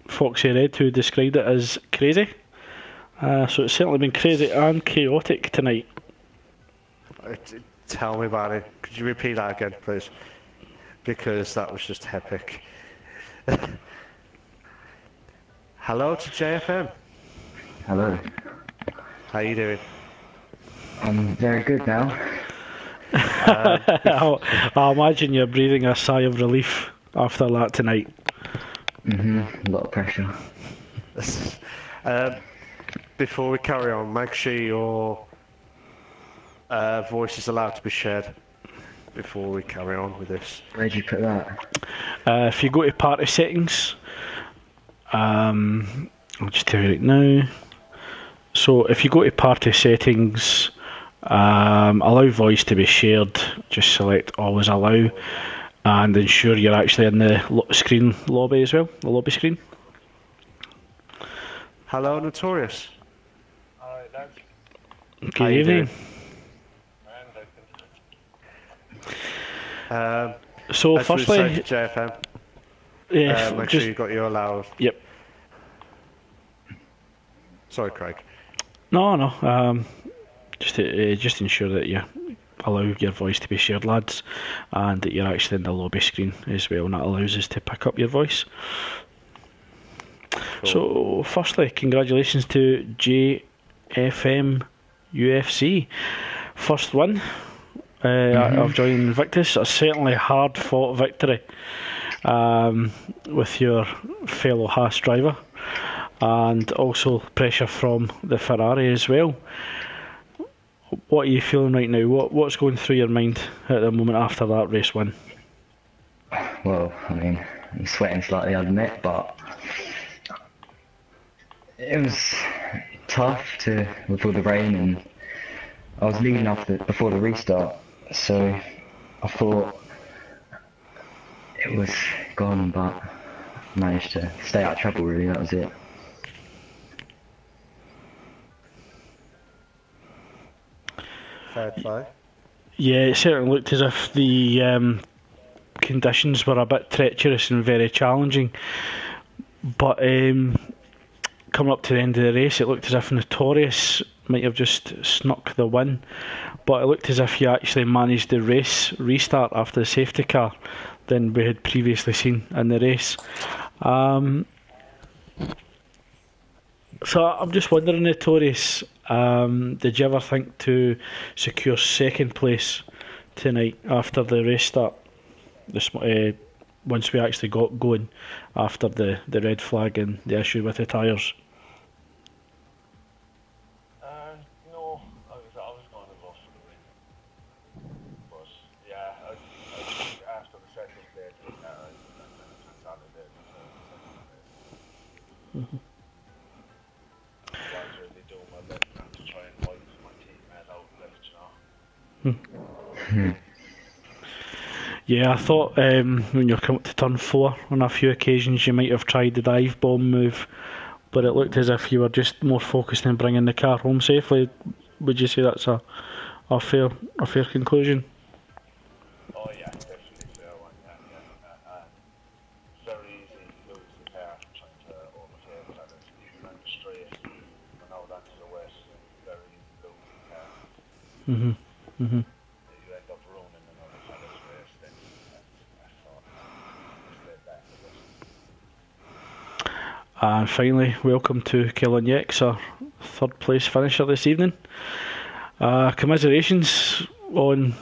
Speaker 1: Foxy Red who described it as crazy. So it's certainly been crazy and chaotic tonight.
Speaker 2: Tell me about it. Could you repeat that again, please? Because that was just epic. Hello to JFM.
Speaker 3: Hello.
Speaker 2: How you doing?
Speaker 3: I'm very good now.
Speaker 1: I imagine you're breathing a sigh of relief after that tonight.
Speaker 3: A lot of pressure.
Speaker 2: Before we carry on, make sure your voice is allowed to be shared before we carry on with this.
Speaker 3: Where'd you put that?
Speaker 1: If you go to party settings, I'll just tell you right now. So if you go to party settings, allow voice to be shared, just select always allow, and ensure you're actually in the screen lobby as well, the lobby screen.
Speaker 2: Hello, Notorious.
Speaker 1: Good evening. So,
Speaker 2: As we
Speaker 1: firstly,
Speaker 2: say to JFM,
Speaker 1: yeah,
Speaker 2: make
Speaker 1: just
Speaker 2: sure you've got your allowed.
Speaker 1: yep.
Speaker 2: Sorry, Craig.
Speaker 1: No. Just ensure that you allow your voice to be shared, lads, and that you're actually in the lobby screen as well, and that allows us to pick up your voice.
Speaker 2: Cool.
Speaker 1: So, firstly, congratulations to JFM UFC. First win of joining Invictus. A certainly hard fought victory with your fellow Haas driver, and also pressure from the Ferrari as well. What are you feeling right now? What's going through your mind at the moment after that race win?
Speaker 3: Well, I mean, I'm sweating slightly, I admit, but it was tough with all the rain, and I was leading before the restart, so I thought it was gone, but managed to stay out of trouble. Really, that was it.
Speaker 2: Fair play.
Speaker 1: Yeah, it certainly looked as if the conditions were a bit treacherous and very challenging. But coming up to the end of the race, it looked as if Notorious might have just snuck the win. But it looked as if he actually managed the race restart after the safety car than we had previously seen in the race. So I'm just wondering, Notorious, did you ever think to secure second place tonight after the race start? Once we actually got going after the red flag and the issue with the tyres.
Speaker 4: No, I was going to go for the win. But yeah, I think after the second day, I Saturday, I was really doing my best not to try and wipe my teammate out, like, you know.
Speaker 1: Yeah, I thought when you're coming up to turn 4 on a few occasions you might have tried the dive bomb move, but it looked as if you were just more focused on bringing the car home safely. Would you say that's a fair conclusion?
Speaker 4: Oh yeah, definitely fair one. Yeah. It's very easy to lose the car trying to overtake others. If you run straight and out onto the west, very easy to lose the car. You end up ruining another fella's race then. I thought, stay back a bit.
Speaker 1: And finally, welcome to Kellen Yex, our third place finisher this evening. Commiserations on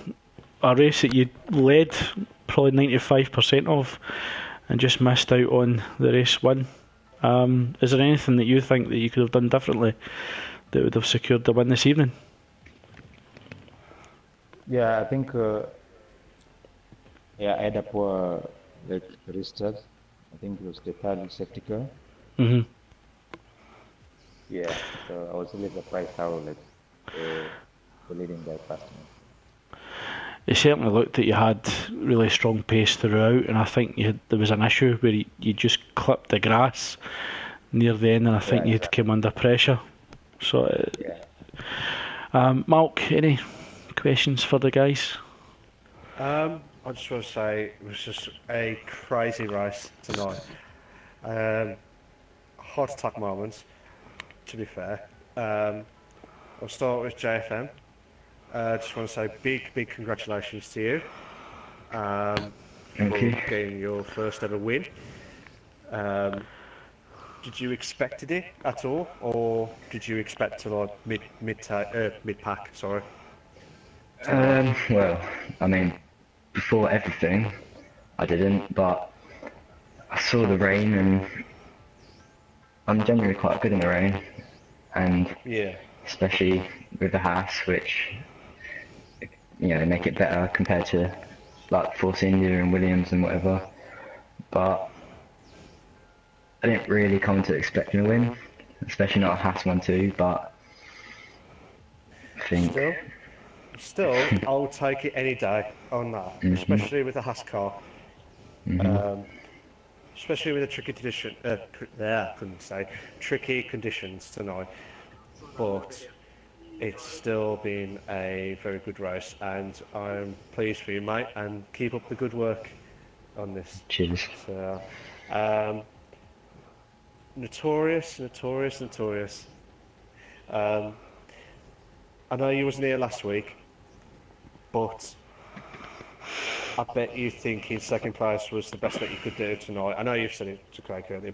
Speaker 1: a race that you led probably 95% of and just missed out on the race win. Is there anything that you think that you could have done differently that would have secured the win this evening?
Speaker 5: Yeah, I think I had up the restart. I think it was the third safety car. Yeah, so I was really surprised how the leading guy passed me.
Speaker 1: It certainly looked that you had really strong pace throughout, and I think there was an issue where you just clipped the grass near the end, and I think you'd come under pressure. So, Malk, any questions for the guys?
Speaker 2: I just want to say it was just a crazy race tonight. Heart attack moments, to be fair. I'll start with JFM. Just want to say big congratulations to you for getting your first ever win. Did you expect it at all, or did you expect to like mid pack? Sorry.
Speaker 3: Well, I mean, before everything, I didn't, but I saw the rain, and I'm generally quite good in the rain, and especially with the Haas, which make it better compared to like Force India and Williams and whatever. But I didn't really come to expecting a win, especially not a Haas one too. But I think.
Speaker 2: Still, I'll take it any day on that, especially with the Haas car. Especially with the tricky conditions tonight. But it's still been a very good race, and I'm pleased for you, mate, and keep up the good work. on this.
Speaker 3: Cheers.
Speaker 2: So, notorious. Um, I know you wasn't here last week, but I bet you think his second place was the best that you could do tonight. I know you've said it to Craig earlier,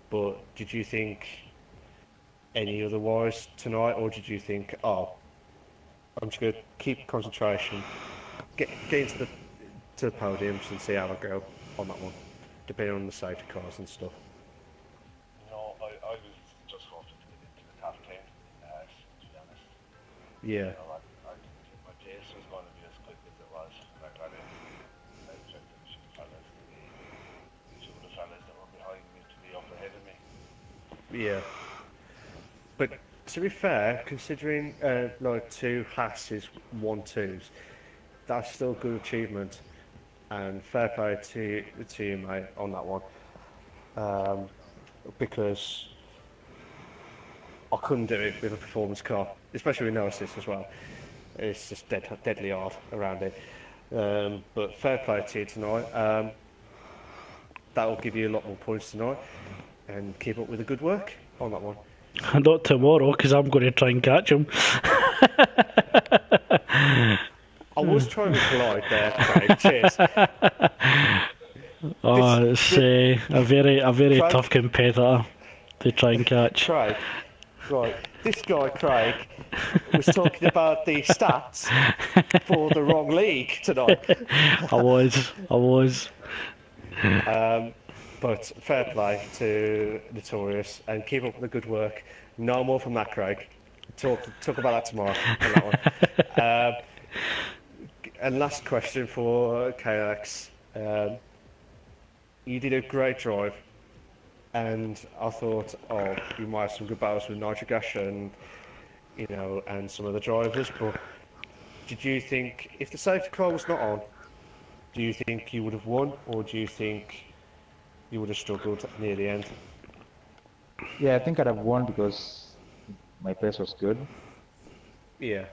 Speaker 2: but did you think any otherwise tonight, or did you think, oh, I'm just going to keep concentration, get into the podiums and see how I go on that one, depending on the safety cars and stuff?
Speaker 4: No, I was just hoping to get into the top 10, to be honest.
Speaker 2: Yeah.
Speaker 4: You know, I didn't think my pace was going to be as quick as it was. Like, I expected a few of the fellas that were behind me to be up ahead of me.
Speaker 2: Yeah. But to be fair, considering like 2 Haas's 1-2s, that's still a good achievement. And fair play to you, mate, on that one. Because I couldn't do it with a performance car, especially with no assist as well. It's just deadly hard around it. But fair play to you tonight. That will give you a lot more points tonight, and keep up with the good work on that one.
Speaker 1: Not tomorrow, because I'm going to try and catch him.
Speaker 2: I was trying to glide there, Craig. Cheers.
Speaker 1: Oh, it's a very
Speaker 2: Craig,
Speaker 1: tough competitor to try and catch.
Speaker 2: Craig, right. This guy, Craig, was talking about the stats for the wrong league tonight.
Speaker 1: I was.
Speaker 2: But fair play to Notorious, and keep up with the good work. No more from that, Craig. Talk about that tomorrow on that one. And last question for KLX. You did a great drive, and I thought, oh, you might have some good battles with Nigel Gash and and some of the drivers. But did you think if the safety car was not on, do you think you would have won, or do you think you would have struggled near the end?
Speaker 5: Yeah, I think I'd have won because my pace was good.
Speaker 2: Yeah.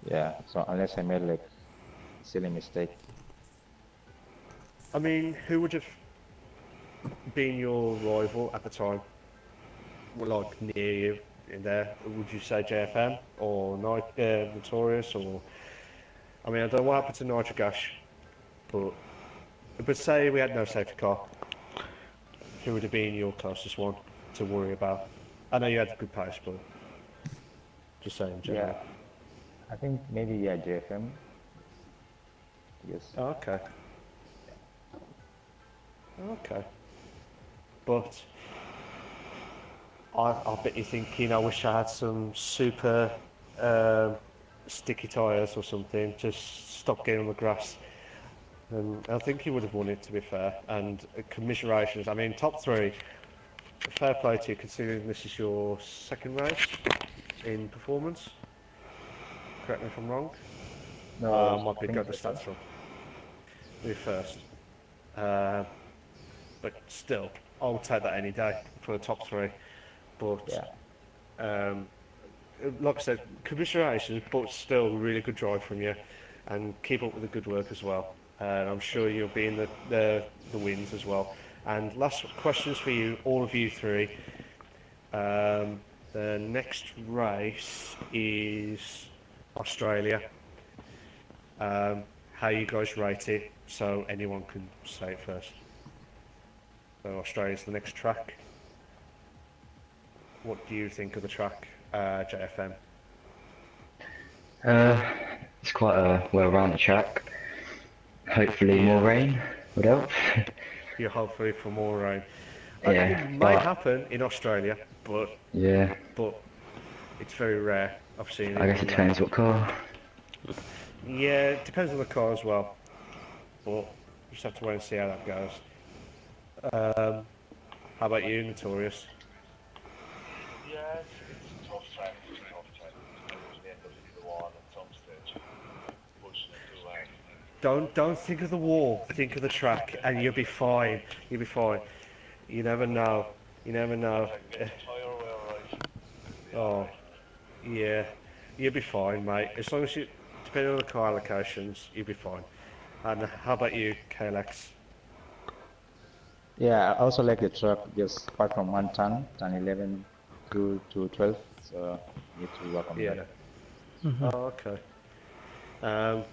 Speaker 5: Yeah, so unless I made like a silly mistake.
Speaker 2: I mean, who would have been your rival at the time? Well, like near you in there? Would you say JFM or Notorious? Or I mean, I don't know what happened to Nigel Gash, but say we had no safety car, who would have been your closest one to worry about? I know you had a good pace, but just saying in general.
Speaker 5: Yeah, I think maybe JFM. Yes.
Speaker 2: Oh, okay. Okay. But I bet you think, I wish I had some super sticky tyres or something, just stop getting on the grass. And I think he would have won it, to be fair. And commiserations, I mean, top 3, fair play to you, considering this is your second race in performance. Correct me if I'm wrong.
Speaker 5: No,
Speaker 2: Might be got the stats wrong. Maybe first. But still, I'll take that any day for the top 3. But
Speaker 5: yeah.
Speaker 2: Like I said, commiserations, but still really good drive from you, and keep up with the good work as well. And I'm sure you'll be in the wins as well. And last questions for you, all of you 3. The next race is Australia. How you guys rate it, so anyone can say it first. So Australia's the next track. What do you think of the track, JFM?
Speaker 3: It's quite a well-rounded track. Hopefully more rain would help.
Speaker 2: You're hopefully for more rain.
Speaker 3: Yeah,
Speaker 2: It may happen in Australia, but
Speaker 3: yeah,
Speaker 2: it's very rare. I've seen it.
Speaker 3: I guess it depends what car.
Speaker 2: Yeah, it depends on the car as well. But you just have to wait and see how that goes. How about you, Notorious?
Speaker 4: Yeah, it's a tough track. It's a tough track. Usually end up in the wall at some stage. Pushing it too hard.
Speaker 2: Don't think of the wall. Think of the track, and you'll be fine. You'll be fine. You never know. You never know.
Speaker 4: Like, get the tyre well right.
Speaker 2: Oh, yeah. You'll be fine, mate. As long as you, depending on the car allocations, you'll be fine. And how about you, KLX?
Speaker 5: Yeah, I also like the truck, just apart from one ton, 11 to 12. So need to work on
Speaker 2: Yeah.
Speaker 5: that.
Speaker 2: Oh, okay. Um,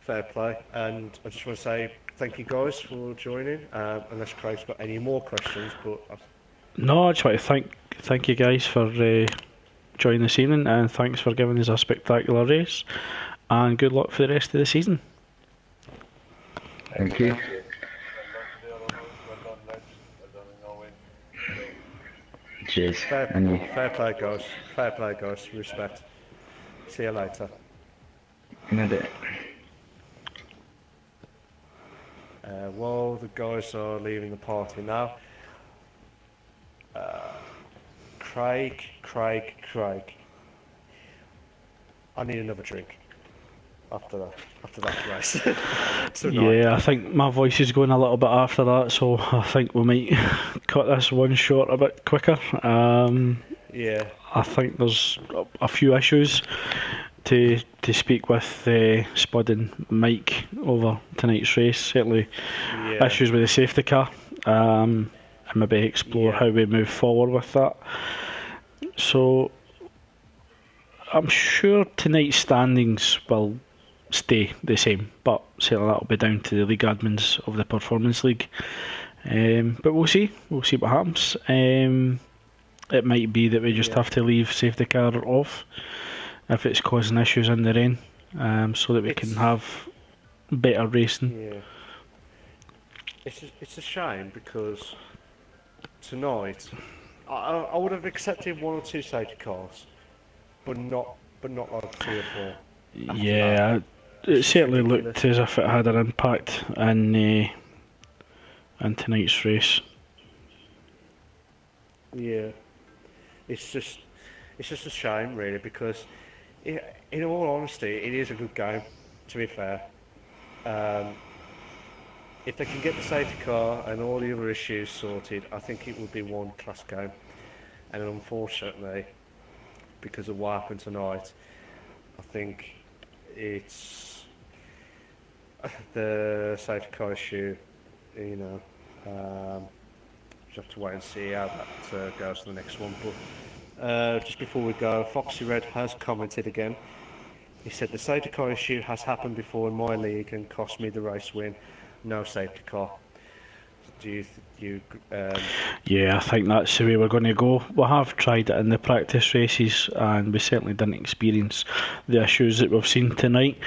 Speaker 2: fair play. And I just want to say thank you guys for joining. Unless Craig's got any more questions, but
Speaker 1: No, I just want to thank you guys for joining this evening, and thanks for giving us a spectacular race, and good luck for the rest of the season.
Speaker 3: Thank you.
Speaker 4: Well done to the other boys. Well done, lads. Well done in your win.
Speaker 3: Cheers.
Speaker 2: fair,
Speaker 3: And you.
Speaker 2: fair play, guys. Fair play, guys. Respect. See you later.
Speaker 3: In a bit.
Speaker 2: While the guys are leaving the party now, Craig. I need another drink after that race. Tonight.
Speaker 1: Yeah, I think my voice is going a little bit after that, so I think we might cut this one short a bit quicker.
Speaker 2: Yeah.
Speaker 1: I think there's a few issues to speak with Spud and Mike over tonight's race. Certainly
Speaker 2: Yeah.
Speaker 1: issues with the safety car, and maybe explore
Speaker 2: Yeah.
Speaker 1: how we move forward with that. So I'm sure tonight's standings will stay the same, but certainly that'll be down to the league admins of the Performance League. But we'll see. We'll see what happens. It might be that we just
Speaker 2: Yeah.
Speaker 1: have to leave safety car off if it's causing issues in the rain, so that we can have better racing.
Speaker 2: Yeah. It's a shame because tonight I would have accepted one or two safety cars, but not like 3 or 4.
Speaker 1: Yeah, it certainly looked as if it had an impact in tonight's race.
Speaker 2: Yeah. It's just a shame really because in all honesty it is a good game, to be fair. If they can get the safety car and all the other issues sorted, I think it would be one class game. And unfortunately, because of what happened tonight, I think it's the safety car issue. You know, just have to wait and see how that goes to the next one. But just before we go, Foxy Red has commented again. He said the safety car issue has happened before in my league and cost me the race win. No safety car. Do you?
Speaker 1: Yeah, I think that's the way we're going to go. We have tried it in the practice races, and we certainly didn't experience the issues that we've seen tonight.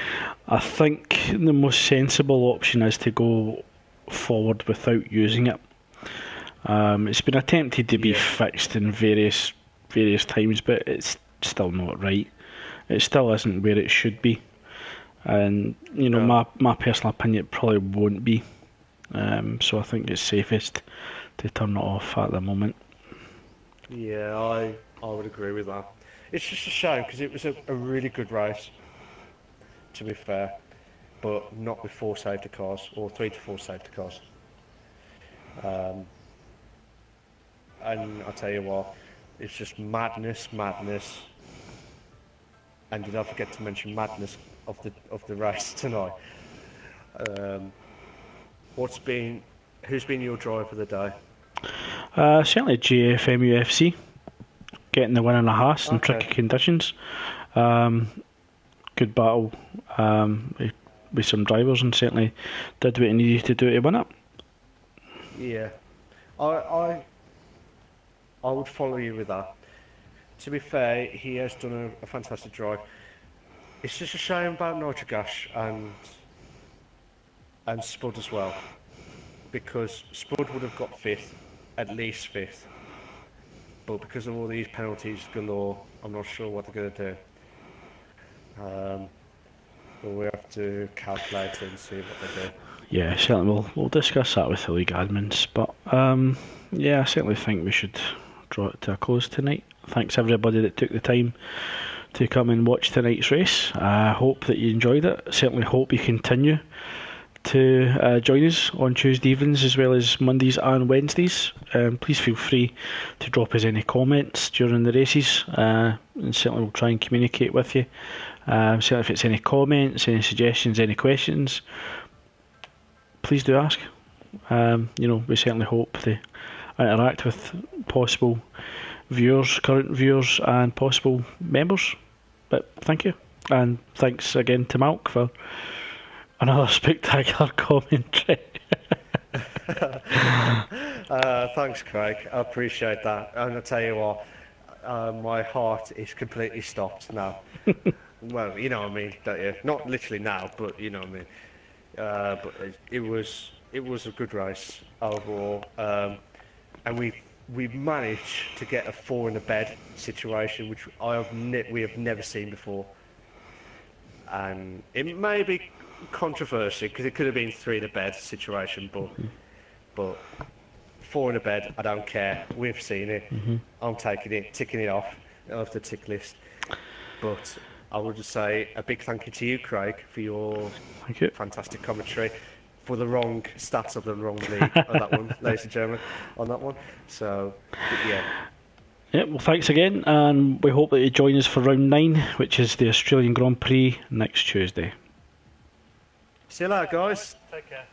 Speaker 1: I think the most sensible option is to go forward without using it. It's been attempted to be fixed in various times, but it's still not right. It still isn't where it should be, and you know, my personal opinion, it probably won't be. So I think it's safest to turn it off at the moment.
Speaker 2: Yeah, I would agree with that. It's just a shame because it was a really good race, to be fair, but not with 4 safety cars or 3 to 4 safety cars. And I'll tell you what, it's just madness. And did I forget to mention madness of the race tonight? Who's been your driver of the day?
Speaker 1: Certainly GFMUFC, getting the win in a Haas in tricky conditions. Good battle with some drivers, and certainly did what he needed to do to win it.
Speaker 2: Yeah, I would follow you with that. To be fair, he has done a fantastic drive. It's just a shame about Nitrogash and Spud as well, because Spud would have got 5th, at least 5th. But because of all these penalties galore, I'm not sure what they're going to do. But we have to calculate it and see what they do.
Speaker 1: Yeah, certainly we'll discuss that with the league admins. But yeah, I certainly think we should draw it to a close tonight. Thanks everybody that took the time to come and watch tonight's race. I hope that you enjoyed it. Certainly hope you continue to join us on Tuesday evenings as well as Mondays and Wednesdays. Please feel free to drop us any comments during the races, and certainly we'll try and communicate with you. Certainly if it's any comments, any suggestions, any questions, please do ask. We certainly hope to interact with possible viewers, current viewers, and possible members. But thank you, and thanks again to Malk for another spectacular commentary.
Speaker 2: Thanks, Craig. I appreciate that. And I tell you what, my heart is completely stopped now. Well, you know what I mean, don't you? Not literally now, but you know what I mean. But it was a good race overall, and we managed to get a 4 in a bed situation, which we have never seen before. And it may be controversial because it could have been 3 in a bed situation, but 4 in a bed, I don't care. We've seen it. I'm taking it, ticking it off the tick list. But I would just say a big thank you to you, Craig, for your fantastic commentary. For the wrong stats of the wrong league on that one, ladies and gentlemen, on that one. So, yeah.
Speaker 1: Yeah, well, thanks again, and we hope that you join us for round 9, which is the Australian Grand Prix next Tuesday.
Speaker 2: See you later, guys.
Speaker 6: Take care.